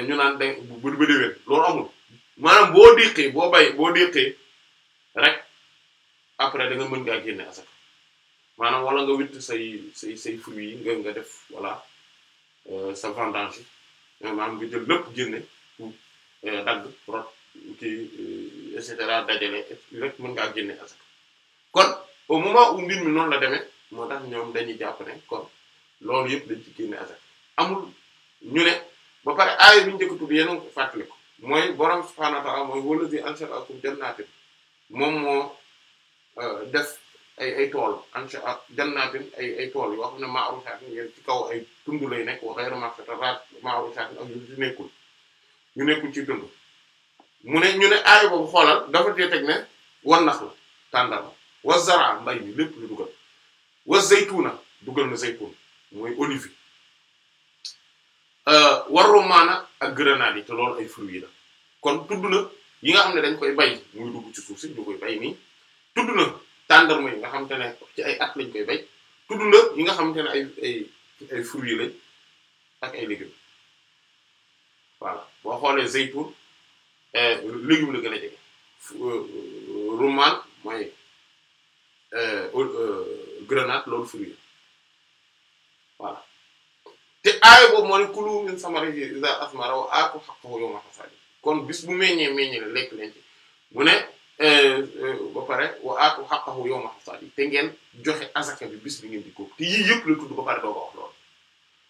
ñu naan da bu ba déwén loolu amul maanaam boo déqee rek après da nga mën ngaa génne asaka maanaam wala nga witt say fruits yi nga def voilà sa vendange maanaam nga jël lépp génne dagg rot kii et cetera dajale rek mën ngaa génne asaka kon au moment où mbir mi noonu la demee moo tax ñoom dañuy jàpp ne kon loolu yëpp dañ ci génne asaka amul ñu ne ba pare aaya bi ñu njëkk tudd yéen a ngi ko fàttali ko mooy borom subhaanahu wa ta'aala mooy wallazi ansha'akum jannaatin moom moo def ay tool ansha'a jannaatin ay tool yoo xam ne ma'ruushaatin yéen ci kaw ay tund lay nekk wa ghayru ma'ruushaatin ak yu nekkul ci tund mu ne ñu ne aaya boobu xoolal dafa tee teg ne wan nax la tàndarma wa zara mbay mi lépp lu dugal wa zaytuna dugal na zaytun mooy olive war rumaana ak grenade yi te loolu ay fruits la kon tudd na yi nga xam ne dañ koy bay muy dugg ci suuf si ñu koy bay nii tudd na tàndarma yi nga xamante ne ci ay at lañ koy bay tudd na yi nga xamante ne ay fruits lañ ak ay légumes voilà boo xoolee zaytun légume la gën a jege rumaan mooy grenade loolu fruit voilà te aaya boobu moo ne kulu min samarihi iza asmara wa aatu haqqahu yawma hasadi kon bis bu meññee la lekk leen ci mu ne ba pare wa aatu haqqahu yawma hasadi te ngeen joxe azaka bi bis bi ngeen di ko te yii yëpp la tudd ba pare doo ko wax loolu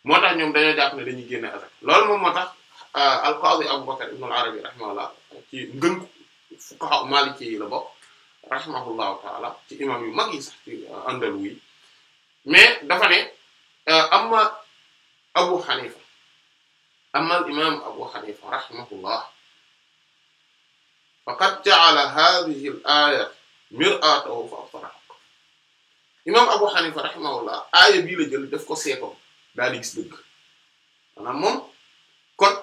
moo tax ñoom dañoo jàpp ne dañuy génne azaka loolu moom moo tax al-Qadi Abu Bakr ibn al-Arabi rahimahullah ci ngënk fuqaha maliki yi la bokk rahimahullahu ta'ala ci imam yu mag yi sax ci andalu yi mais dafa ne amma al imam Abu Hanifa rahimahullah faqad ja'ala hadhihi al-ayat mir'atahu fa absara imam Abu Hanifa rahimahullah aaya bii la jël def ko seetoon daal di gis dëgg maanaam moom kon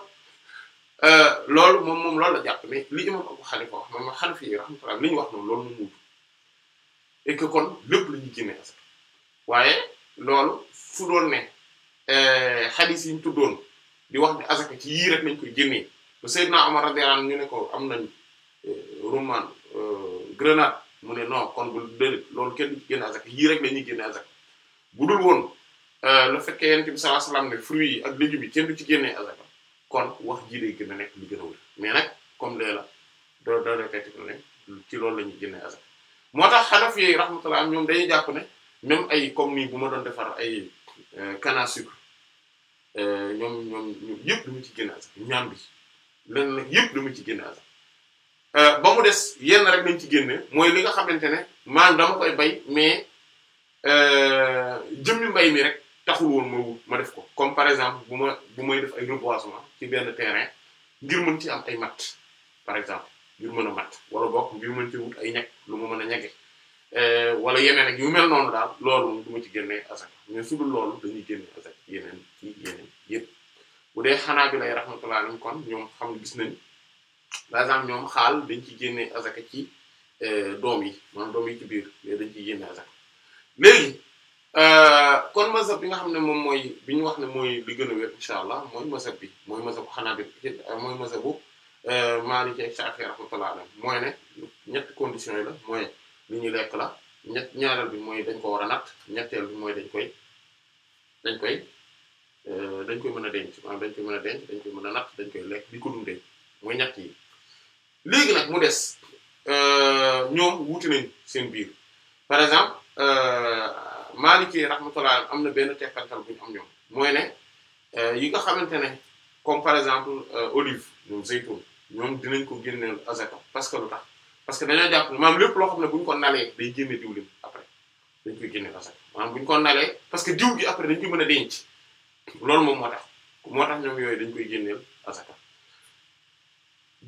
loolu moom loolu la jàpp mais li imam Abu Hanifa wax moom Hanafi yi rahmatullah li ñu wax noonu loolu moom muutu et que kon lépp la ñuy génne asaka waaye loolu fu doon ne hadith yi ñu tuddoon di wax ne asaka ci yii rek lañ koy génnee ba Seydina Umar radiyallahu anhu ñu ne ko am nañ rumman grenade mu ne non kon bu déedéet loolu kenn du ci génne asaka yii rek la ñuy génne asaka bu dul woon le fait que Yonent bi sallallahu alayhi wasallam ne fruits yi ak légumes yi kenn du ci génnee asaka kon wax ji day gën a nekk li gën a wër mais nag comme lee la doo répété ko ne ci loolu la ñuy génne asaka moo tax Hanafi yi rahmatullah ñoom dañuy jàpp ne même ay comme nii bu ma doon defar ay canne à sucre ñoom yëpp dama ci génne asaka ñaam bi lenn nag yëpp dama ci génne asaka ba mu des yenn rek lañ ci génne mooy li nga xamante ne maanaam dama koy bay mais jëmmi mbay mi rek taxul woon ma def ko comme par exemple bu may def ay reboisement ci benn terrain ngir mën ci am ay matt par exemple ngir mën a matt wala bokk ngir mën ci wut ay ñag lu ma mën a ñage wala yeneen ak yu mel noonu daal loolu moom du ma ci génnee asaka mais su dul loolu dañuy génne asaka yeneen yëpp bu dee xanaa bi lay rahmatullah alayhi kon ñoom xam ne gis nañ par exemple ñoom xaal dañ ciy génne asaka ci doom yi maanaam doom yi ci biir dañ ciy génne asaka léegi kon mazhab bi nga xam ne moom mooy bi ñu wax ne mooy li gën a wér insha allah mooy mazhab bi mooy mazhabu xanaa bi mooy mazhabu Maliki ak Shafi'i rahmatullah alayhi mooy ne ñetti conditions yi la mooy li ñu lekk la ñaareel bi mooy dañ ko war a natt ñetteel bi mooy dañ koy mën a denc maanaam dañ koy mën a denc dañ koy mën a natt dañ koy lekk di ko dundee mooy ñett yi léegi nag mu des ñoom wuute nañ seen biir par exemple Maliki rahmatullah am na benn tekkantal bu ñu am ñoom mooy ne yi nga xamante ne comme par exemple olive ñoom zeytun ñoom dinañ ko génneel azaka parce que lu tax parce que dañoo jàpp maanaam lépp loo xam ne bu ñu ko nalee day génne diwlin après dañ koy génne asaka maanaam bu ñu ko nalee parce que diw gi après dañ koy mën a denc loolu moom moo tax ñoom yooyu dañ koy génneel asaka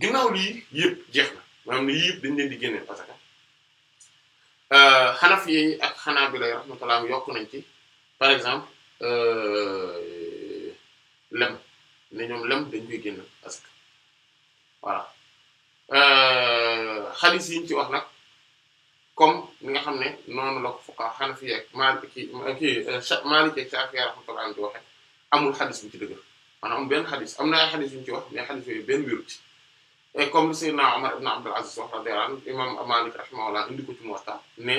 ginnaaw lii yëpp jeex na maanaam ne yii yëpp dañ leen di génneel asaka Hanafi yi ak Hanabila rahmatullah yokk nañ ci par exemple lem ne ñoom lem dañ koy génneel asaka voilà xadis yi ñu ci wax nag comme ni nga xam ne noonu la ko fuqaha Hanafi ak Maliki ak Shafi'i rahmatullah di waxe amul xadis bu ci dëgër maanaam amul benn xadis am na ay xadis yu ñu ci wax mais xadis yooyu benn wéru ci et comme Seydina Omar ibn Abdul Aziz wax radiyallahu anhu imam Malik rahimahullah indi ko ci Muwatta ne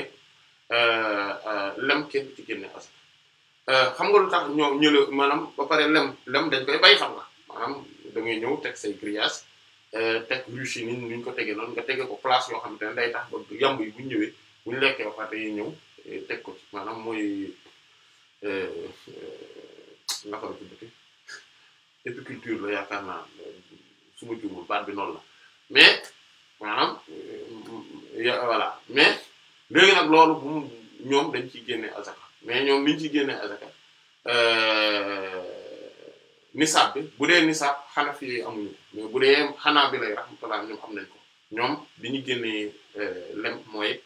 lem kenn du ci génne asaka xam nga lu tax ñoom ñële maanaam ba pare lem dañ koy bay xam nga maanaam da ngay ñëw teg say grillage teg ruche yi ni ñu ko tegee noonu nga tege ko place yoo xamante ne day tax ba yamb yi bu ñu ñëwee bu ñu lekkee ba pare day ñëw teg ko ci maanaam mooy naka la tuddati épiculture la yaakaar naa su ma juumul baat bi noonu la mais maanaam voilà mais léegi nag loolu bu ñoom dañ ciy génne azaka mais ñoom liñ ciy génne azaka nisaab bi bu dee nisaab Hanafi yi amuñu mais bu dee Hanabila rahmatullah ñoom am nañ ko ñoom li ñu génnee lem mooy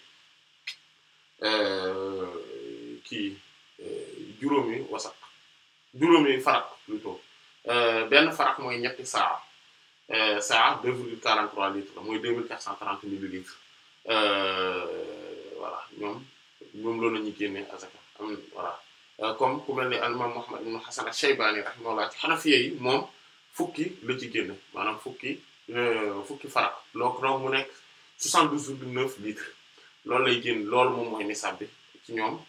kii juróomi farak plutôt benn farak mooy ñetti saa 2,43 litres la mooy 2430 millilitres voilà ñoom loolu la ñuy génnee azaka am voilà comme ku mel ni al-imam Muhammad ibn Hasan al-Shaybani rahimahullah ci Hanafiyya yi moom fukki la ci génne maanaam fukki farak loolu mu nekk 72,9 litres loolu lay génn loolu moom mooy nisaab bi ci ñoom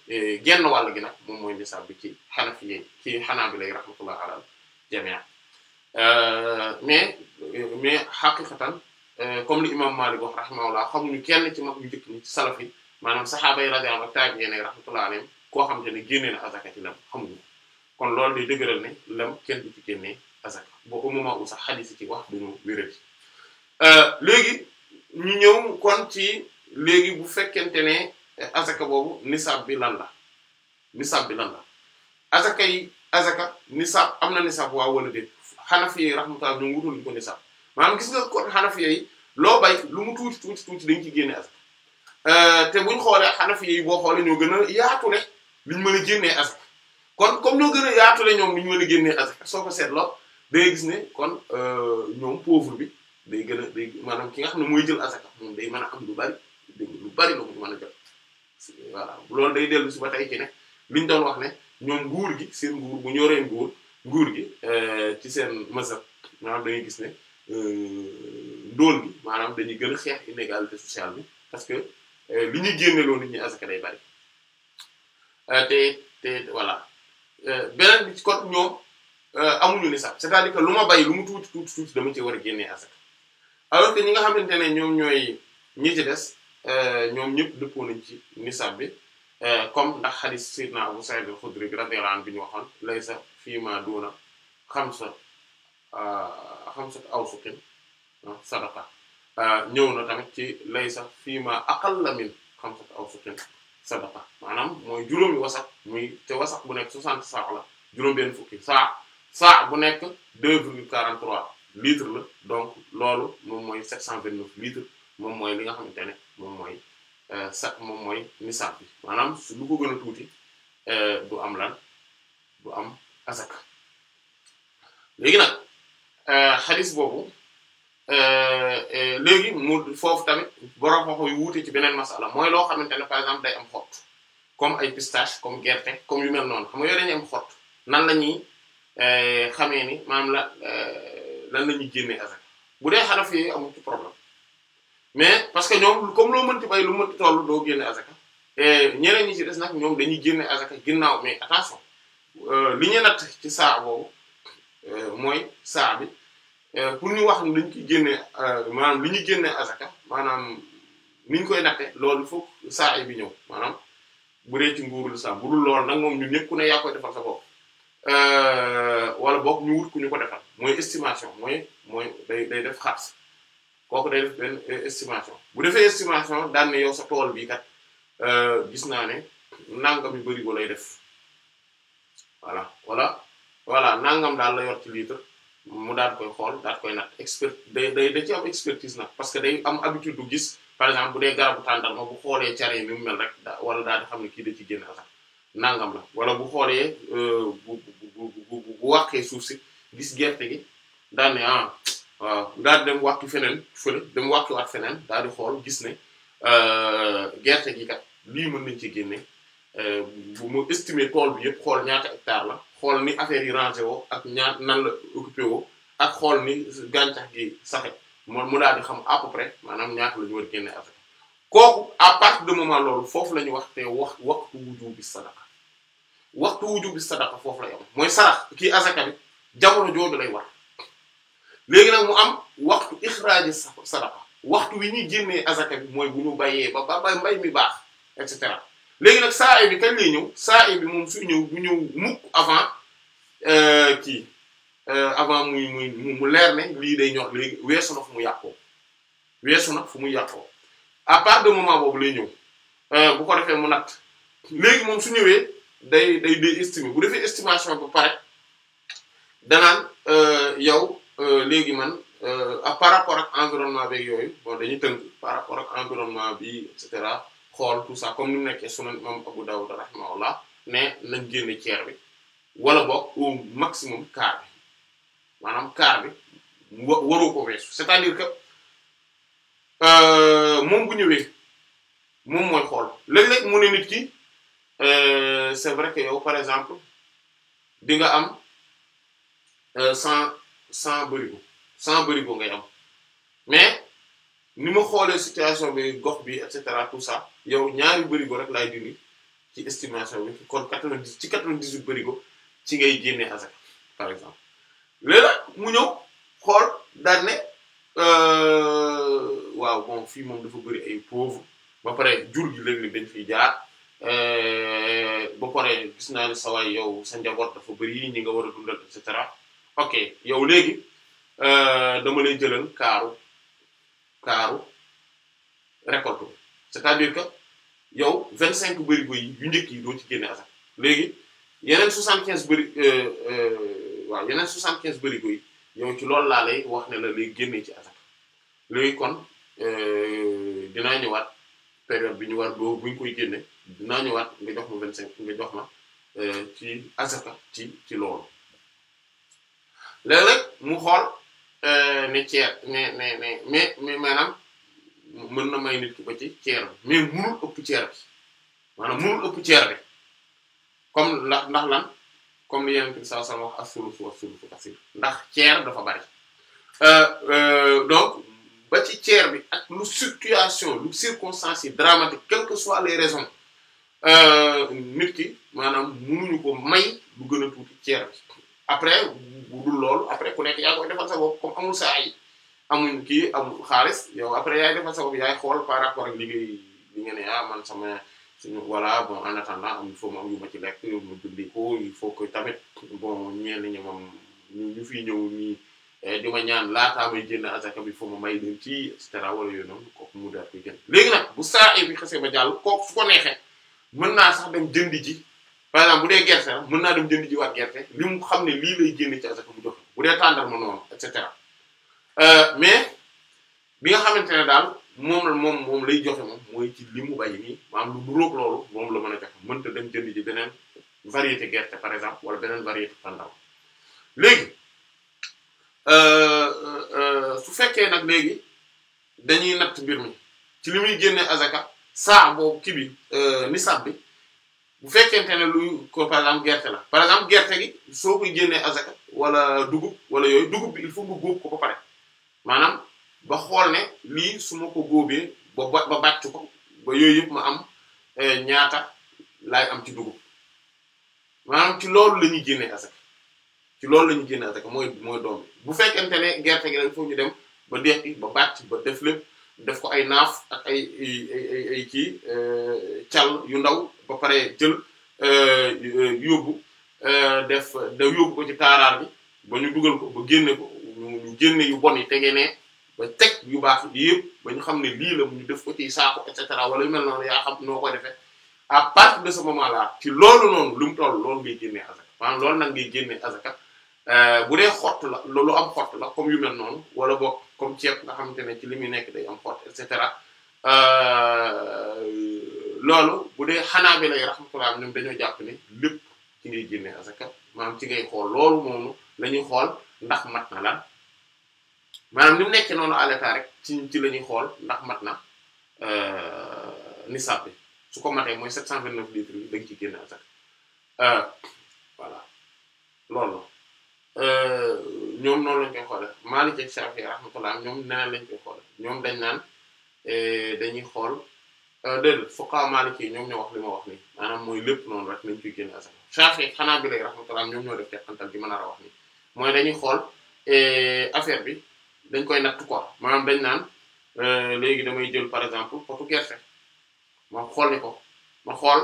genn wàll gi nag moom mooy nisaab bi ci Hanafiyya yi ci Hanabila rahmatullah ala jami'a mais xaqiqatan comme li imam Malik wax rahimahullah xamuñu kenn ci mag ñu njëkk ñi ci salaf yi maanaam saxaaba yi radiyallahu anhum tabi'in rahmatullah alayhim koo xamante ne génnee na azaka ci lem xamuñu kon loolu day dëgëral ne lem kenn du ci génnee azaka boo au moment où sax xadiis ci wax duñu wérati léegi ñu ñëw kon ci léegi bu fekkente ne azaka boobu nisaab bi lan la azaka nisaab am na nisaab waaw wala déet Hanafi yi rahmatullah ñu wutul ko nisaab maanaam gis nga kon Hanafi yi loo bay lu mu tuuti tuuti tuuti dañ ci génne asaka te buñ xoolee Hanafi yi boo xoolee ñoo gën a yaatule liñ mën a génnee asaka kon comme ñoo gën a yaatule ñoom liñ mën a génnee asaka soo ko seetloo day gis ne kon ñoom pauvre bi day gën a day maanaam ki nga xam ne mooy jël asaka moom day mën a am lu bari lu bari la mu mën a jël voilà loolu day dellu si ba tey ci ne liñ doon wax ne ñoom nguur gi seen nguur bu ñoree nguur gi ci seen mazhab maanaam dañuy gis ne ndóol gi maanaam dañuy gën a xeex inégalité sociale bi parce que li ñuy génneloo nit ñi asaka day bari te voilà beneen bi ci kon ñoom amuñu nisab c'est-à-dire que lu ma bay lu mu tuuti tuuti tuuti dama ci war a génnee asaka alors que ñi nga xamante ne ñoom ñooy ñi ci des ñoom ñëpp dëppoo nañ ci nisab bi comme ndax hadith sayyidina Abu Sa'id al-Khudri bi radiyallahu anhu bi ñu waxoon laysa fiima duuna xamsat awsuqin sadaqa ñëw na tamit ci laysa fiima aqalla min xamsat awsuqin sadaqa maanaam mooy juróomi wasak muy te wasak bu nekk 60 saa la juróom benn fukki saa bu nekk 2,43 litres la donc loolu moom mooy 729 litres moom mooy li nga xamante ne moom mooy nisaab bi maanaam su lu ko gën a tuuti du am lan du am asaka léegi nag xadis boobu léegi mu foofu tamit borom xoxo yu wuute ci beneen masala mooy loo xamante ne par exemple day am xott comme ay pistache comme gerte comme yu mel noonu xam nga yooyu dañuy am xott nan la ñuy xamee ni maanaam lan la ñuy génnee asaka bu dee Hanafi yi amul ci problème mais parce que ñoom comme loo mënti bay lu mënti tollu doo génne asaka ñeneen ñi ci des nag ñoom dañuy génne asaka ginnaaw mais attention li ñu natt ci saa boobu mooy saa bi pour ñu wax ni dañ ciy génne maanaam li ñuy génne asaka maanaam ni ñu koy natte loolu foofu saa yi bi ñëw maanaam bu dee ci nguurul saa bu dul loolu nag moom ñun ñëpp ku ne yaa koy defal sa bopp wala boog ñu wut ku ñu ko defal mooy estimation mooy day def xaalis kooku day def benn estimation bu defee estimation daan ne yow sa tool bi kat gis naa ne nangam yu bari ko lay def voilà nangam daal la yor ci litre mu daal koy xool daal koy nag day ci am expertise nag parce que day am habitude du gis par exemple bu dee garabu tàndarma bu xoolee care ni mu mel rek wala daal di xam ne kii da ci génn sax nangam la wala bu xoolee bu wàqee suuf si gis gerte gi daal ne waaw daal di dem wàqi feneen fële dem wàqiwaat feneen daal di xool gis ne gerte gi kat lii mën nañ ci génne bu mu estimer tool bi yëpp xool ñaata hectare la xool ni affaire yi rangé woo ak nan la occupé woo ak xool ni gàncax gi saxe mu daal di xam à peu près maanaam ñaata la ñu war a génne affaire kooku à partir de moment loolu foofu la ñu wax te waxtu wujubi sadaqa waxtu wujubi sadaqa foofu lay am mooy sarax kii asaka bi jamono jooju lay war léegi nag mu am waxtu ixraaji sadaqa waxtu wi ñuy génnee asaka bi mooy bu ñu bayee ba mbay mi baax et cetera léegi nag saa bi kañ lay ñëw saa bi moom suy ñëw du ñëw mukk avant avant mu leer ne lii day ñor léegi weesu na fu mu yàqoo à part de moment boobu lay ñëw bu ko defee mu natt léegi moom su ñëwee day estimer bu defee estimation ba pare danaan yow léegi man par rapport ak environnement beeg yooyu bon dañuy tënk par rapport ak environnement bi et cetera xool tout ça comme ni mu nekkee sunan imam Abu Dawud rahimahullah ne nañ génne tiers bi wala boog au maximum quart bi maanaam quart bi waroo ko weesu c'est-à-dire que moom bu ñëwee moom mooy xool léeg-léeg mu ne nit ki c'est vrai que yow par exemple di nga am 100 barigo ngay am mais ni ma xoolee situation bi gox bi et cetera tout ça yow ñaari barigo rek laay dindi ci estimation bi kon 98 barigo ci ngay génnee asaka par exemple léeg-léeg mu ñëw xool daal ne waaw bon fii moom dafa bari ay pauvre ba pare jur gi léeg-léeg dañ fiy jaar ba pare gis naa ne sawaay yow sa njaboot dafa bari ñi nga war a dundal et cetera ok yow léegi dama lay jëlal kaaru récolte c'est-à-dire que yow 25 barigo yi yu njëkk yi doo ci génne asaka léegi yeneen 75 yeneen 75 barigo yi yow ci loolu laa lay wax ne la lay génnee ci asaka léegi kon dinaa ñëwaat période bi ñu war boobu bu ñu koy génne dinaa ñëwaat nga jox ma 25 nga jox ma ci asaka ci loolu léeg-léeg mu xool ne ceer mais maanaam mën na may nit ki ba ci ceer bi mais munul ëpp ceer bi maanaam munul ëpp ceer bi comme ndax lan comme li Yonent bi sallallahu alayhi wasallam wax as-sulusu was-sulusu kasiir ndax ceer dafa bari donc ba ci ceer bi ak lu situation lu circonstances yi dramatique quelles que soient les raisons nit ki maanaam munuñu ko may lu gën a tuuti ceer bi après bu dul loolu après ku nekk yaa koy defal sa bopp comme amul saa yi amuñ kii amul xaalis yow après yaay defal sa bopp yaay xool par rapport ak liggéey li nga ne man sama suñu voilà bon en attendant il faut mu am yu ma ci lekk mu dundee ko il faut que tamit bon ñenn ñi moom ñu fi ñëw nii di ma ñaan laataa may génn azaka bi faut ma may leen ci et cetera wala yooyu noonu kooku mu daal koy génn léegi nag bu saa bi xasee ba jàll kooku fu ko neexee mën naa sax dem jëndi ji par exemple bu dee gerte la mën naa dem jëndi ji waat gerte li mu xam ne lii lay génne ci azaka mu joxe bu dee tàndar ma noonu et cetera mais bi nga xamante ne daal moom lay joxe moom mooy ci li mu bay nii maanaam lu duróog loolu moom la mën a joxe mënta dem jënd ji beneen variété gerte par exemple wala beneen variété tàndar léegi su fekkee nag léegi dañuy natt mbir mi ci li muy génne azaka saa boobu kii bi nisab bi bu fekkente ne luy ko par exemple gerte la par exemple gerte gi soo koy génnee azaka wala dugub wala yooyu dugub bi il faut nga góob ko ba pare maanaam ba xool ne lii su ma ko góobee ba bàcc ko ba yooyu yëpp ma am ñaata laay am ci dugub maanaam ci loolu la ñuy génnee azaka ci loolu la ñuy génnee azaka mooy doom bi bu fekkente ne gerte gi nag foofu ñu dem ba deqi ba bàcc ba def lépp def ko ay naaf ak ay kii cal yu ndaw ba pare jël yóbbu yóbbu ko ci taaraar bi ba ñu dugal ko ba génne ko ñu génne yu bon yi tegee ne ba teg yu baax yi yëpp ba ñu xam ne lii la ñu def ko ci saako et cetera wala yu mel noonu yaa xam noo koy defee à partir de ce moment là ci loolu noonu lu mu toll loolu ngay génnee azaka maanaam loolu nag ngay génnee azaka bu dee xott la loolu am xott la comme yu mel noonu wala boog comme ceeb nga xamante ne ci li muy nekk day am xott et cetera loolu bu dee xanaa bi lay rahmatullah ñoom dañoo jàpp ne lépp ci ngay génnee azaka maanaam ci ngay xool loolu moom la ñuy xool ndax mat na lan maanaam ni mu nekkee noonu à l'état rek ci la ñuy xool ndax mat na nisab bi su ko matee mooy 729 litres yi da nga ciy génne azaka voilà loolu ñoom noonu lañ koy xoole Maalik ak Shaafi'i rahmatullah ñoom neneen lañ koy xoole ñoom dañ naan dañuy xool déedéet fuqaha Maalik yi ñoom ñoo wax li ma wax nii maanaam mooy lépp noonu rek nañ ciy génne azaka Shaafi'i xanaa bi lay rahmatullah ñoom ñoo def teqantal bi ma nar a wax nii mooy dañuy xool affaire bi dañ koy natt quoi maanaam dañ naan léegi damay jël par exemple potu gerte ma xool ni ko ma xool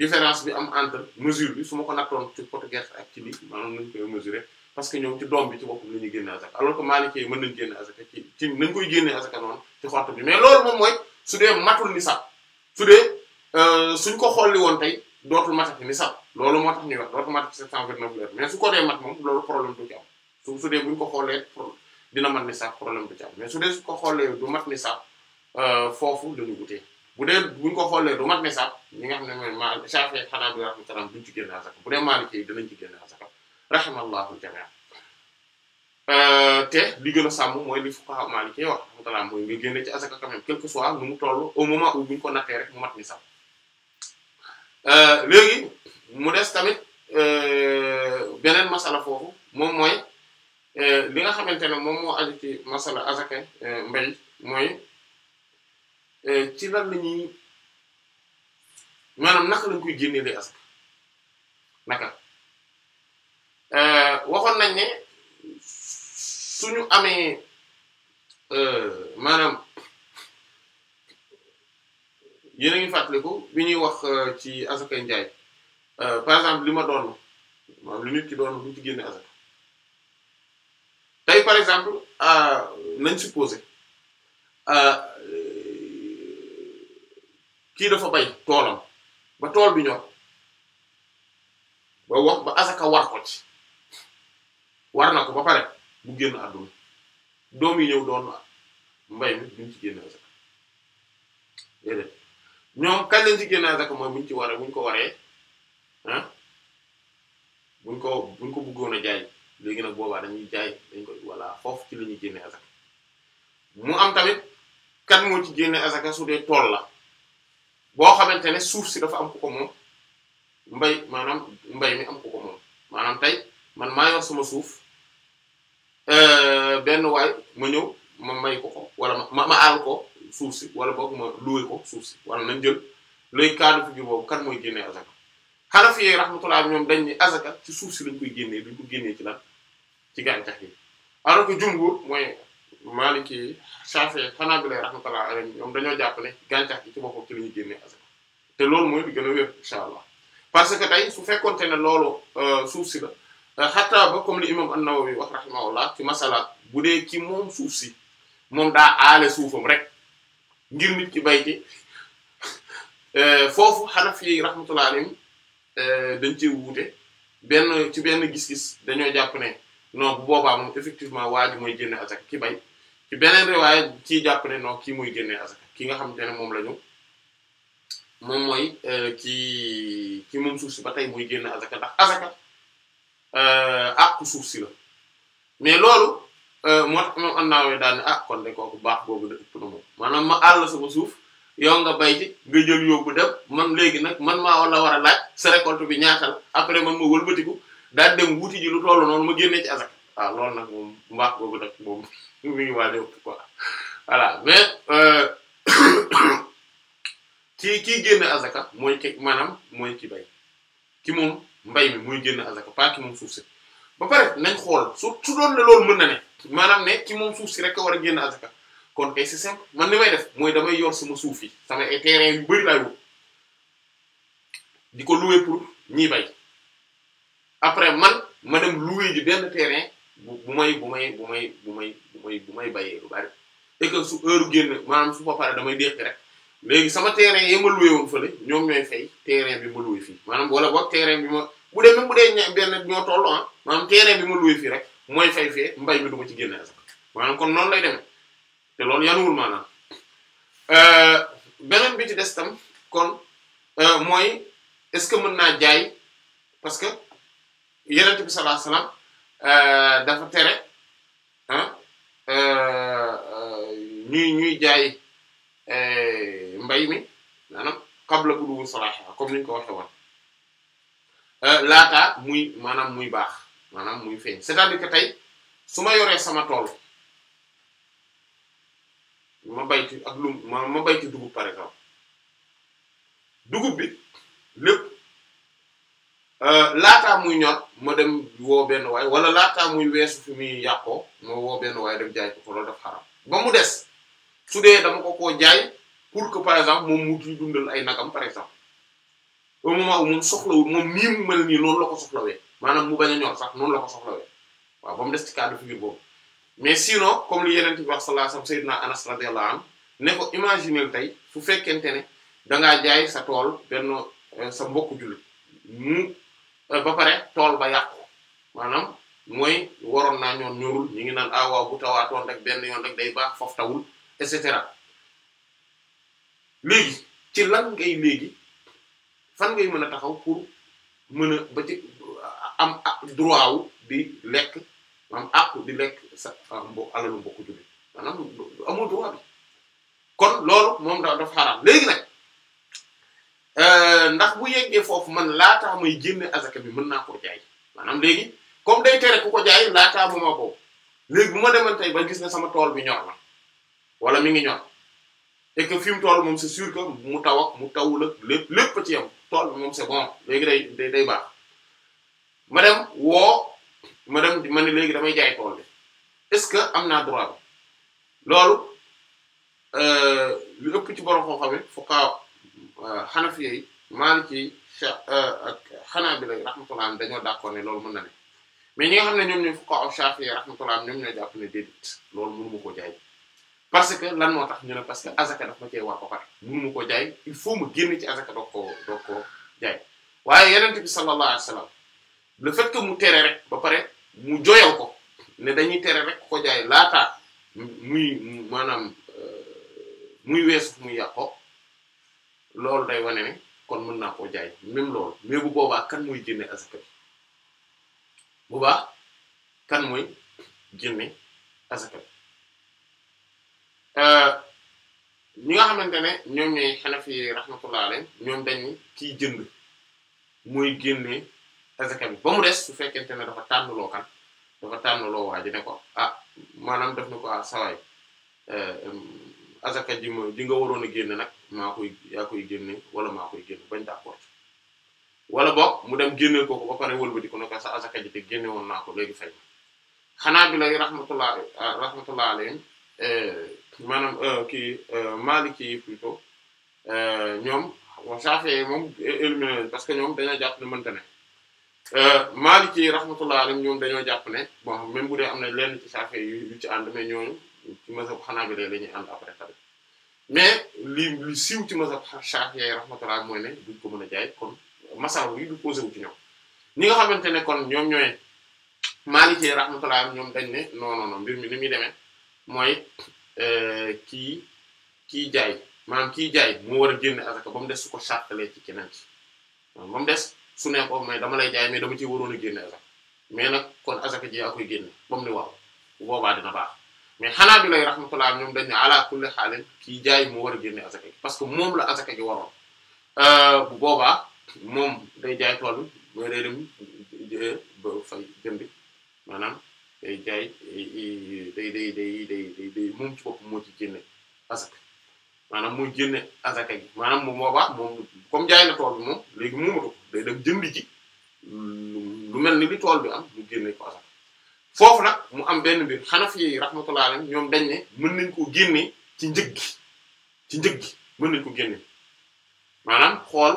différence bi am entre mesure bi su ma ko nattoon ci potu gerte ak ci lii maanaam nañ koy mesurer parce que ñoom ci doom bi ci boppam la ñuy génne azaka alors que Maliki mën nañ génne azaka ci nañ koy génne azaka noonu ci xott bi mais loolu moom mooy su dee matul nisab su dee suñ ko xolli woon tey dootul matati nisab loolu moo tax ñuy wax dootul matati 729 heures mais su ko dee mat moom loolu problème du ci am su dee buñ ko xoolee dina mat nisab problème du ci am mais su dee su ko xoolee du mat nisab foofu lañu wutee bu dee buñ ko xoolee du mat nisab ñi nga xam ne mooy ma Shafi'i xanaa bi rahmatullah duñ ci génne azaka bu dee Maliki dinañ ci génne azaka rahimallahu al-jami' te li gën a sàmm mooy li fuqaha Maliki wax rahmatullah mooy nga génne ci azaka quand même quel que soit nu mu toll au moment où buñ ko nattee rek mu mat nisab léegi mu des tamit beneen masala foofu moom mooy li nga xamante ne moom moo aju ci masala azaka mbay mooy ci lan la ñuy maanaam naka lañ koy génnee lay asaka naka waxoon nañ ne suñu amee maanaam yéen a ngi fàttaliku bi ñuy wax ci asaka njaay par exemple li ma doon maanaam li nit ki doon buñu ci génne asaka tey par exemple nañ supposer kii dafa bay toolam ba tool bi ñor ba asaka war ko ci war na ko ba pare bu génn àdduna doom yi ñëw mbay mi duñ ci génne azaka déedéet ñoom kañ lañ ci génne azaka mooy buñ ko waree ah buñ ko bëggoon a jaay léegi nag boobaa dañuy jaay dañ koy voilà foofu ci la ñuy génne azaka mu am tamit kan moo ci génne azaka su dee tool la boo xamante ne suuf si dafa am ku ko moom maanaam mbay mi am ku ko moom maanaam tey man maa yor sama suuf benn waay ma ñëw ma may ko wala ma aal ko suuf si wala boog ma loué ko suuf si wala nañ jël léegi cas de figure boobu kan mooy génnee azaka Hanafi yi rahmatullah ñoom dañ ni azaka ci suuf si lañ koy génnee duñ ko génnee ci lan ci gàncax gi alors que jumhur mooy Maliki Shafi'i Hanabila rahmatullah alayhim ñoom dañoo jàpp ne gàncax gi ci boppam ci la ñuy génnee azaka te loolu mooy li gën a wér insha allah parce que tey su fekkonte ne loolu suuf si la xataa ba comme li imam an-Nawawi wax rahimahullah ci masala bu dee ci moom suuf si moom daa aale suufam rek ngir nit ki bay ci foofu Hanafi yi rahmatullah alayhim dañ ci wuute ci benn gis-gis dañoo jàpp ne non bu boobaa moom effectivement waa ji mooy génne azaka ki bay ci beneen riwaaya kii jàpp ne non kii muy génne azaka ki nga xamante ne moom moom mooy ki moom suuf si ba tey muy génne azaka ndax azaka àqu suuf si la mais loolu moo tax moom an-Nawawi daal ne kon de kooku baax boobu da ëpp na moom maanaam ma àll sama suuf yow nga bay ci nga jël yóbbu dem man léegi nag man maa wala war a laaj sa récolte bi ñaata la après man ma wëlbatiku daal dem wuti ji lu tollu noonu ma génnee ci azaka waaw loolu nag moom mbaax boobu nag moom mi ngi waaj a ëpp quoi voilà mais kii génne azaka mooy maanaam mooy ki bay ki moom mbay mi muy génne azaka pas ki moom suuf si ba pare nañ xool su doon ne loolu mën na ne maanaam ne ki moom suuf si rek a war a génne azaka kon kay c'est simple man ni may def mooy damay yor sama suuf yi sama ay terrain yu bari laay wut di ko louer pour ñiy bay après man ma dem louer ji benn terrain bu may bayee lu bari et que su heure génn maanaam su ba pare damay déqi rek léegi sama terrain yi ma loué woon fële ñoom ñooy fay terrain bi ma loué fii maanaam wala boog terrain bi ma bu dee même bu dee benn ñoo tollu maanaam terrain bi ma loué fii rek mooy fay fee mbay mi du ma ci génne asaka maanaam kon noonu lay demee te loolu yanuwul maanaam beneen bi ci des tam kon mooy est-ce que mën naa jaay parce que Yonent bi sallallahu alayhi wasallam dafa tere ñuy jaay mbay mi maanaam qabla buduwi salaahiha comme niñ ko waxe woon laataa muy baax maanaam muy feeñ c'est-à-dire que tey su ma yoree sama tool ma bay ci ak ma bay ci dugub par exemple dugub bi lépp laataa muy ñor ma dem woo benn waay wala laataa muy weesu fi muy yàqoo ma woo benn waay dem jaay ko loolu daf xaram ba mu des su dee dama ko jaay pour que par exemple moom mu ciy dundal ay nagam par exemple au moment où moom soxlawul moom nii mu mel nii noonu la ko soxlawee maanaam mu bañ a ñor sax noonu la ko soxlawee waaw ba mu des ci cas de figure boobu mais sinon comme li Yonent bi wax sallallahu alayhi wasallam Sayyidina Anas radiyallahu anhu ne ko imaginer tey fu fekkente ne dangaa jaay sa tool benn sa mbokku jullit mu ba pare tool ba yàqu maanaam mooy waroon naa ñoon ñorul ñu ngi naan waaw bu tawaatoon rek benn yoon rek day baax foofu tawul et cetera léegi ci lan ngay fan ngay mën a taxaw pour mën a ba ci am droit wu di lekk am àqu di lekk sa alalu mbokku jullit maanaam amul droit bi kon loolu moom dafa xaraam léegi nag ndax bu yeggee foofu man laataa may génne azaka bi mën naa koo jaay maanaam léegi comme day tere ku ko jaay laataa mu ma ko léegi bu ma demoon tey ba gis ne sama tool bi ñor na wala mi ngi ñor et que fi mu toll moom c'est sûr que mu taw ak mu tawul ak lépp ci yam tool bi moom c'est bon léegi day baax ma dem ma ne léegi damay jaay tool bi est-ce que am naa droit bi loolu lu ëpp ci borom xam-xam yi fuqaha Hanafi yi Maliki ak Hanabila rahmatullah dañoo d'accord ne loolu mën na ne mais ñi nga xam ne ñoom ñooy fuqaha Shafi'i rahmatullah ñoom ñoo jàpp ne déedéet loolu mënu ma koo jaay parce que lan moo tax ñu ne parce que azaka daf ma cee war ba pare mënu ma koo jaay il faut ma génn ci azaka doog koo jaay waaye Yonent bi sallallahu alayhi wasallam le fait que mu tere rek ba pare mu joyal ko ne dañuy tere rek ko jaay laataa muy maanaam muy weesu muy yàqoo loolu day wane ne kon mën naa koo jaay même loolu mais bu boobaa kan mooy génne azaka bi boobaa kan mooy génne azaka bi ñi nga xamante ne ñoom ñooy Hanafi rahmatullah alayhim ñoom dañ ni kiy jënd mooy génne azaka bi ba mu des su fekkente ne dafa tànnloo kan dafa tànnloo waa ji ne ko ah maanaam def na ko ah sawaay azaka ji nga waroon a génne nag yaa koy génne wala maa koy génne bañ d'accord wala boog mu dem génneel ko ba pare wëlbati ko ne ko sa azaka ji te génne woon naa ko léegi fay xanaa bi lay rahmatullah alayhim maanaam Maliki yi plutôt ñoom Shafi'i moom éliminé parce que ñoom dañoo jàpp ne mënta ne Maliki yi rahmatullah alayhim ñoom dañoo jàpp ne bon même bu dee am na lenn ci Shafi'i yu ci ànd mais ñooñu ci mazhab Hanabila la ñuy ànd après tamit mais li siiw ci mazhab Shafi'i rahmatullah mooy ne duñ ko mën a jaay kon masal yi du posé wu ci ñoom ñi nga xamante ne kon ñoom ñooy Maliki yi rahmatullah ñoom dañ ne non mbir mi ni muy demee mooy kii jaay maanaam kii jaay moo war a génne azaka ba mu des su ko sartalee ci keneen ci ba mu des su ne ko mais dama lay jaay mais dama ci waroon a génne azaka mais nag kon azaka ji yaa koy génne ba mu ne waaw bu boobaa dina baax mais xanaa bi lay rahmatullah ñoom dañ ne ala kulli xaalin kii jaay moo war a génne azaka ji parce que moom la azaka ji waroon bu boobaa moom day jaay tool mooy day dem ba fay jëndi maanaam day jaay day moom ci bopp moo ci génne azaka maanaam muy génne azaka gi maanaam moom boobaa moom comme jaay na tool bi moom léegi moomatu ko day dem jënd ji lu mel ni li tool bi am mu génne ko azaka foofu nag mu am benn mbir Hanafi yi rahmatullah alayhim ñoom dañ ne mën nañ ko génne ci njëg gi mën nañ ko génne maanaam xool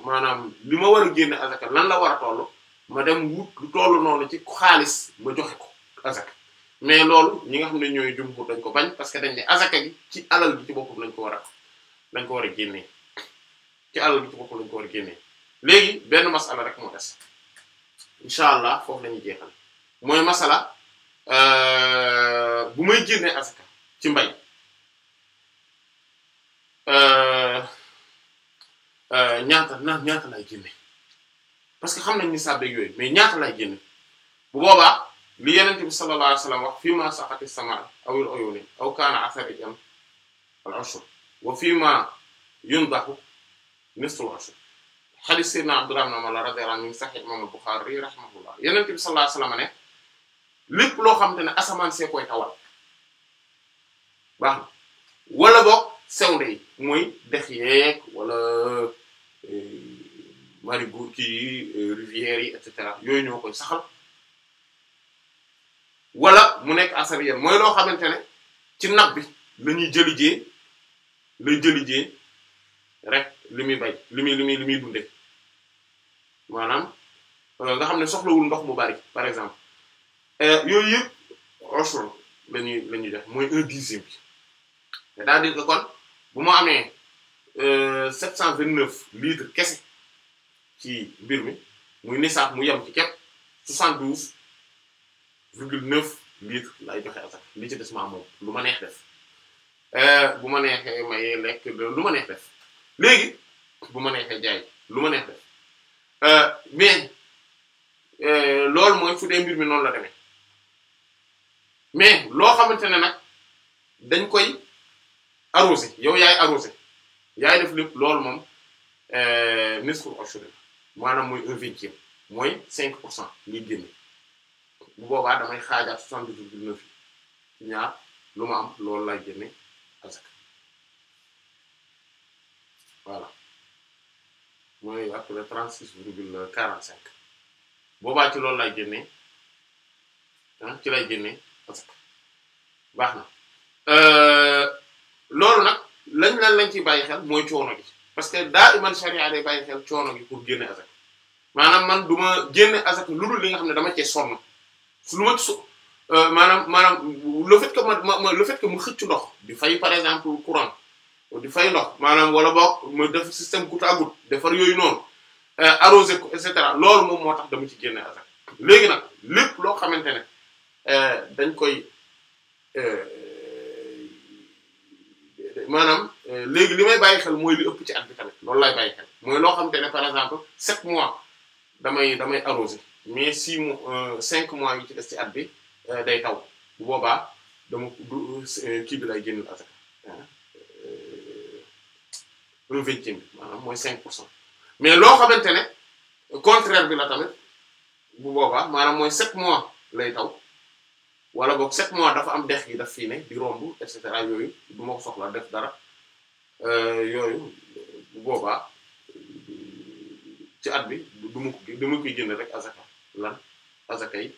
maanaam li ma war a génne azaka lan la war a toll ma dem wut lu toll noonu ci xaalis ma joxe ko azaka mais loolu ñi nga xam ne ñooy jumhur dañ ko bañ parce que dañ ne azaka gi ci alal bi ci boppam lañ ko war a génnee ci alal bi ci boppam lañ ko war a génnee léegi benn masala rek moo des incha allah foofu la ñuy jeexal mooy masala bu may génnee azaka ci mbay ñaata lay génne parce que xam nañ ni sàbbeeg yooyu mais ñaata lay génne bu boobaa li Yonent bi sallallahu alayhi wa sallam wax fii ma saqati samaa awil uyuni aw kaana asariyan al-ushr wa fii ma yundahu nisfu al-ushr hadith sayyidina Abdullah ibn Umar radiyallahu anhu sahih imam al-Bukhari rahimahullah Yonent bi sallallahu alayhi wa sallam ne lépp loo xamante ne asamaan see koy tawal baax na wala boog sewnde yi mooy dex yeeg wala marigout kii rivières yi et cetera yooyu ñoo koy saxal wala mu nekk asariyan mooy loo xamante ne ci nab bi la ñuy jëlijee rek li muy bay li muy dunde maanaam nga xam ne soxlawul ndox mu bari par exemple yooyu yëpp ushr la ñuy def mooy 1/10 bi c'est-à-dire que kon bu mu amee 729 litres kese ci mbir mi muy nisaab mu yem ci képp 72,9 litres lay joxe asaka li ci des maa moom lu ma neex def bu ma neexee mayee lekk lu ma neex def léegi bu ma neexee jaay lu ma neex def mais loolu mooy fu dee mbir mi noonu la demee mais loo xamante ne nag dañ koy arrosé yow yaay arrosé yaay def lépp loolu moom nisful ushr maanaam mooy 1/20 mooy 5% liy génne bu boobaa damay xaajaat 70,9 ci ñaar lu ma am loolu lay génne asaka voilà mooy après 36,45 boobaa ci loolu lay génne ci lay génne asaka baax na loolu nag lañ ciy bàyyi xel mooy coono gi parce que daa iman sharia day bàyyi xel coono gi pour génne azaka maanaam man du ma génne azaka lu dul li nga xam ne dama cee sonn lu ma ci maanaam le fait que le fait que mu xëcc ndox di fay par exemple courant di fay ndox maanaam wala boog ma def système goutte à goutte defar yooyu noonu arrosé ko et cetera loolu moom moo tax dama ci génne azaka léegi nag lépp loo xamante ne dañ koy maanaam léegi li may bàyyi xel mooy li ëpp ci at bi tamit loolu lay bàyyi xel mooy loo xamante ne par exemple 7 mois damay arroser mais 6 mois 5 mois yi ci des ci at bi day taw bu boobaa dama kii bi lay génneel asaka 1/20 bi maanaam mooy 5%. mais loo xamante ne contraire bi la tamit bu boobaa maanaam mooy 7 mois lay taw wala boog 7 mois dafa am dex gi daf fii ne di romb et cetera yooyu du ma ko soxla def dara yooyu bu boobaa ci at bi du ma koy génne rek azaka lan azaka yi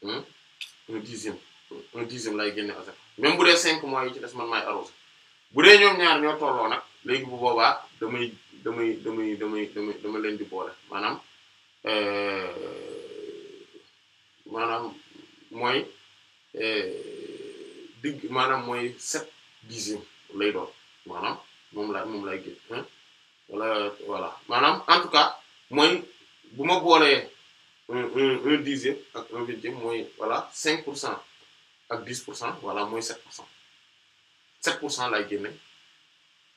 1/10 lay génne azaka même bu dee 5 mois yi ci des man maay arrosé bu dee ñoom ñaar ñoo tolloo nag léegi bu boobaa dama leen di boole maanaam mooy maanaam mooy 7/10 lay doon maanaam moom lay génn voilà maanaam en tout cas mooy bu ma boolee 1/10 ak 1/20 mooy voilà 5% ak 10% voilà mooy 7%. 7% lay génne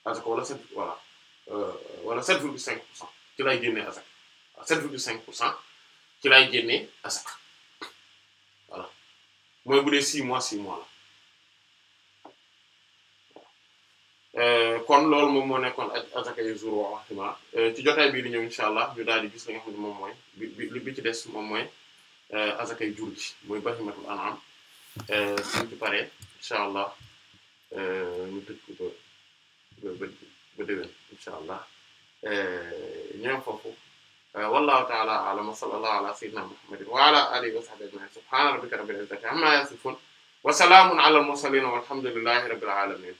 asaka wala 7 voilà wala 7,5% ci lay génne asaka 7,5% ci lay génne asaka voilà mooy bu dee 6 mois 6 mois la kon loolu moom moo nekkoon asaka yu jour wa waxtima ci jotaay bii di ñëw insha allah ñu daal di gis li nga xam ne moom mooy bi ci des moom mooy asaka yu jur gi mooy bahimatul an'am suñ ci paree insha allah ñu tëj ko ba déwén insha allah ñoom foofu wallahu ta'ala a'lam wa sallallahu ala sayyidina muhammadin wa ala alihi wa sahbihi ajma'in subhana rabbika rabbil izzati amma yasifun wa salamun ala al mursalin walhamdulillahi rabbil alamin.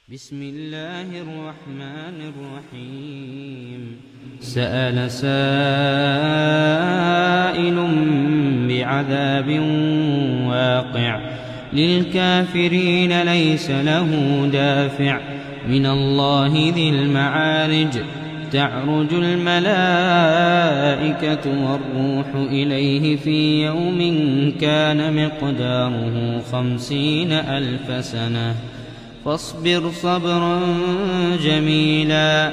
bismillahir rahmanir rahim. sa'ala sa'ilun bi'adhabin waqi'. للكافرين ليس له دافع من الله ذي المعارج تعرج الملائكة والروح إليه في يوم كان مقداره 50,000 سنة فاصبر صبرا جميلا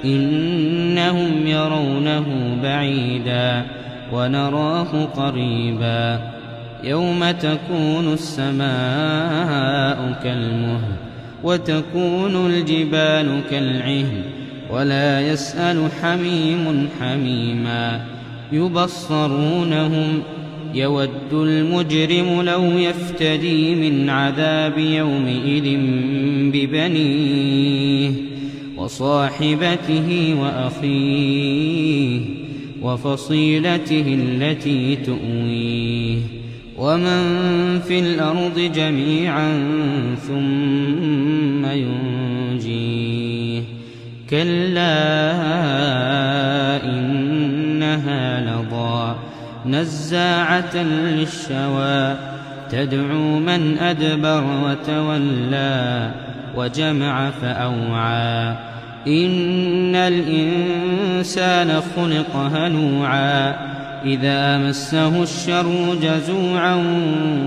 إنهم يرونه بعيدا ونراه قريبا يوم تكون السماء كالمهل وتكون الجبال كالعهن ولا يسأل حميم حميما يبصرونهم يود المجرم لو يفتدي من عذاب يومئذ ببنيه وصاحبته وأخيه وفصيلته التي تؤويه ومن في الأرض جميعا ثم ينجيه كلا إنها لظى نزاعة للشوى تدعو من أدبر وتولى وجمع فأوعى إن الإنسان خلق هلوعا إذا مسه الشر جزوعا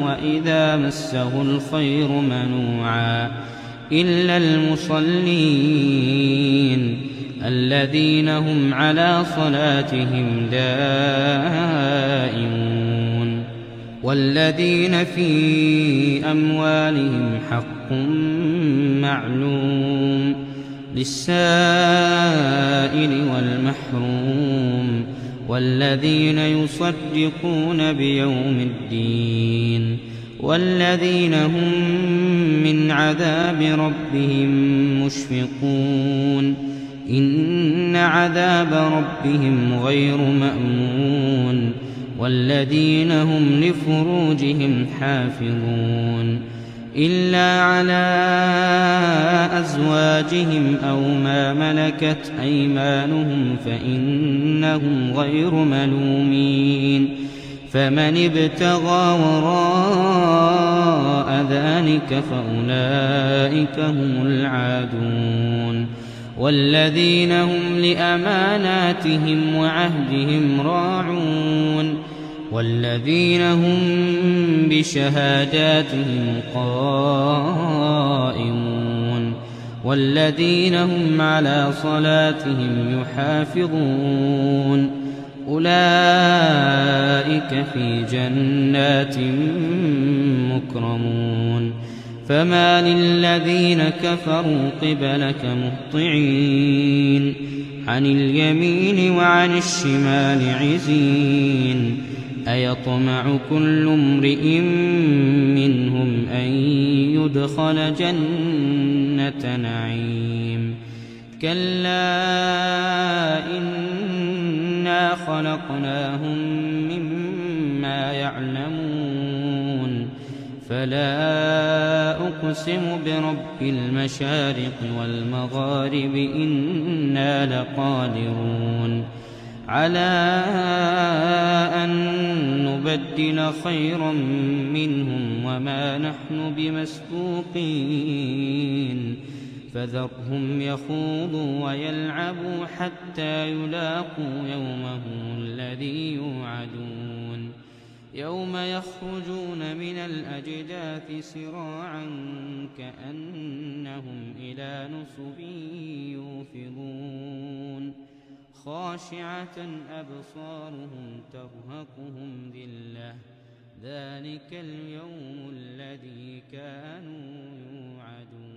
وإذا مسه الخير منوعا إلا المصلين الذين هم على صلاتهم دائمون والذين في أموالهم حق معلوم للسائل والمحروم والذين يصدقون بيوم الدين والذين هم من عذاب ربهم مشفقون إن عذاب ربهم غير مأمون والذين هم لفروجهم حافظون إلا على أزواجهم أو ما ملكت أيمانهم فإنهم غير ملومين فمن ابتغى وراء ذلك فأولئك هم العادون والذين هم لأماناتهم وعهدهم راعون والذين هم بشهاداتهم قائمون والذين هم على صلاتهم يحافظون أولئك في جنات مكرمون فما للذين كفروا قبلك مهطعين عن اليمين وعن الشمال عزين أيطمع كل امرئ منهم أن يدخل جنة نعيم كلا إنا خلقناهم مما يعلمون فلا أقسم برب المشارق والمغارب إنا لقادرون على أن نبدل خيرا منهم وما نحن بمسبوقين فذرهم يخوضوا ويلعبوا حتى يلاقوا يومهم الذي يوعدون يوم يخرجون من الأجداث سراعا كأنهم إلى نصب يوفضون خاشعة أبصارهم ترهقهم ذلة ذلك اليوم الذي كانوا يوعدون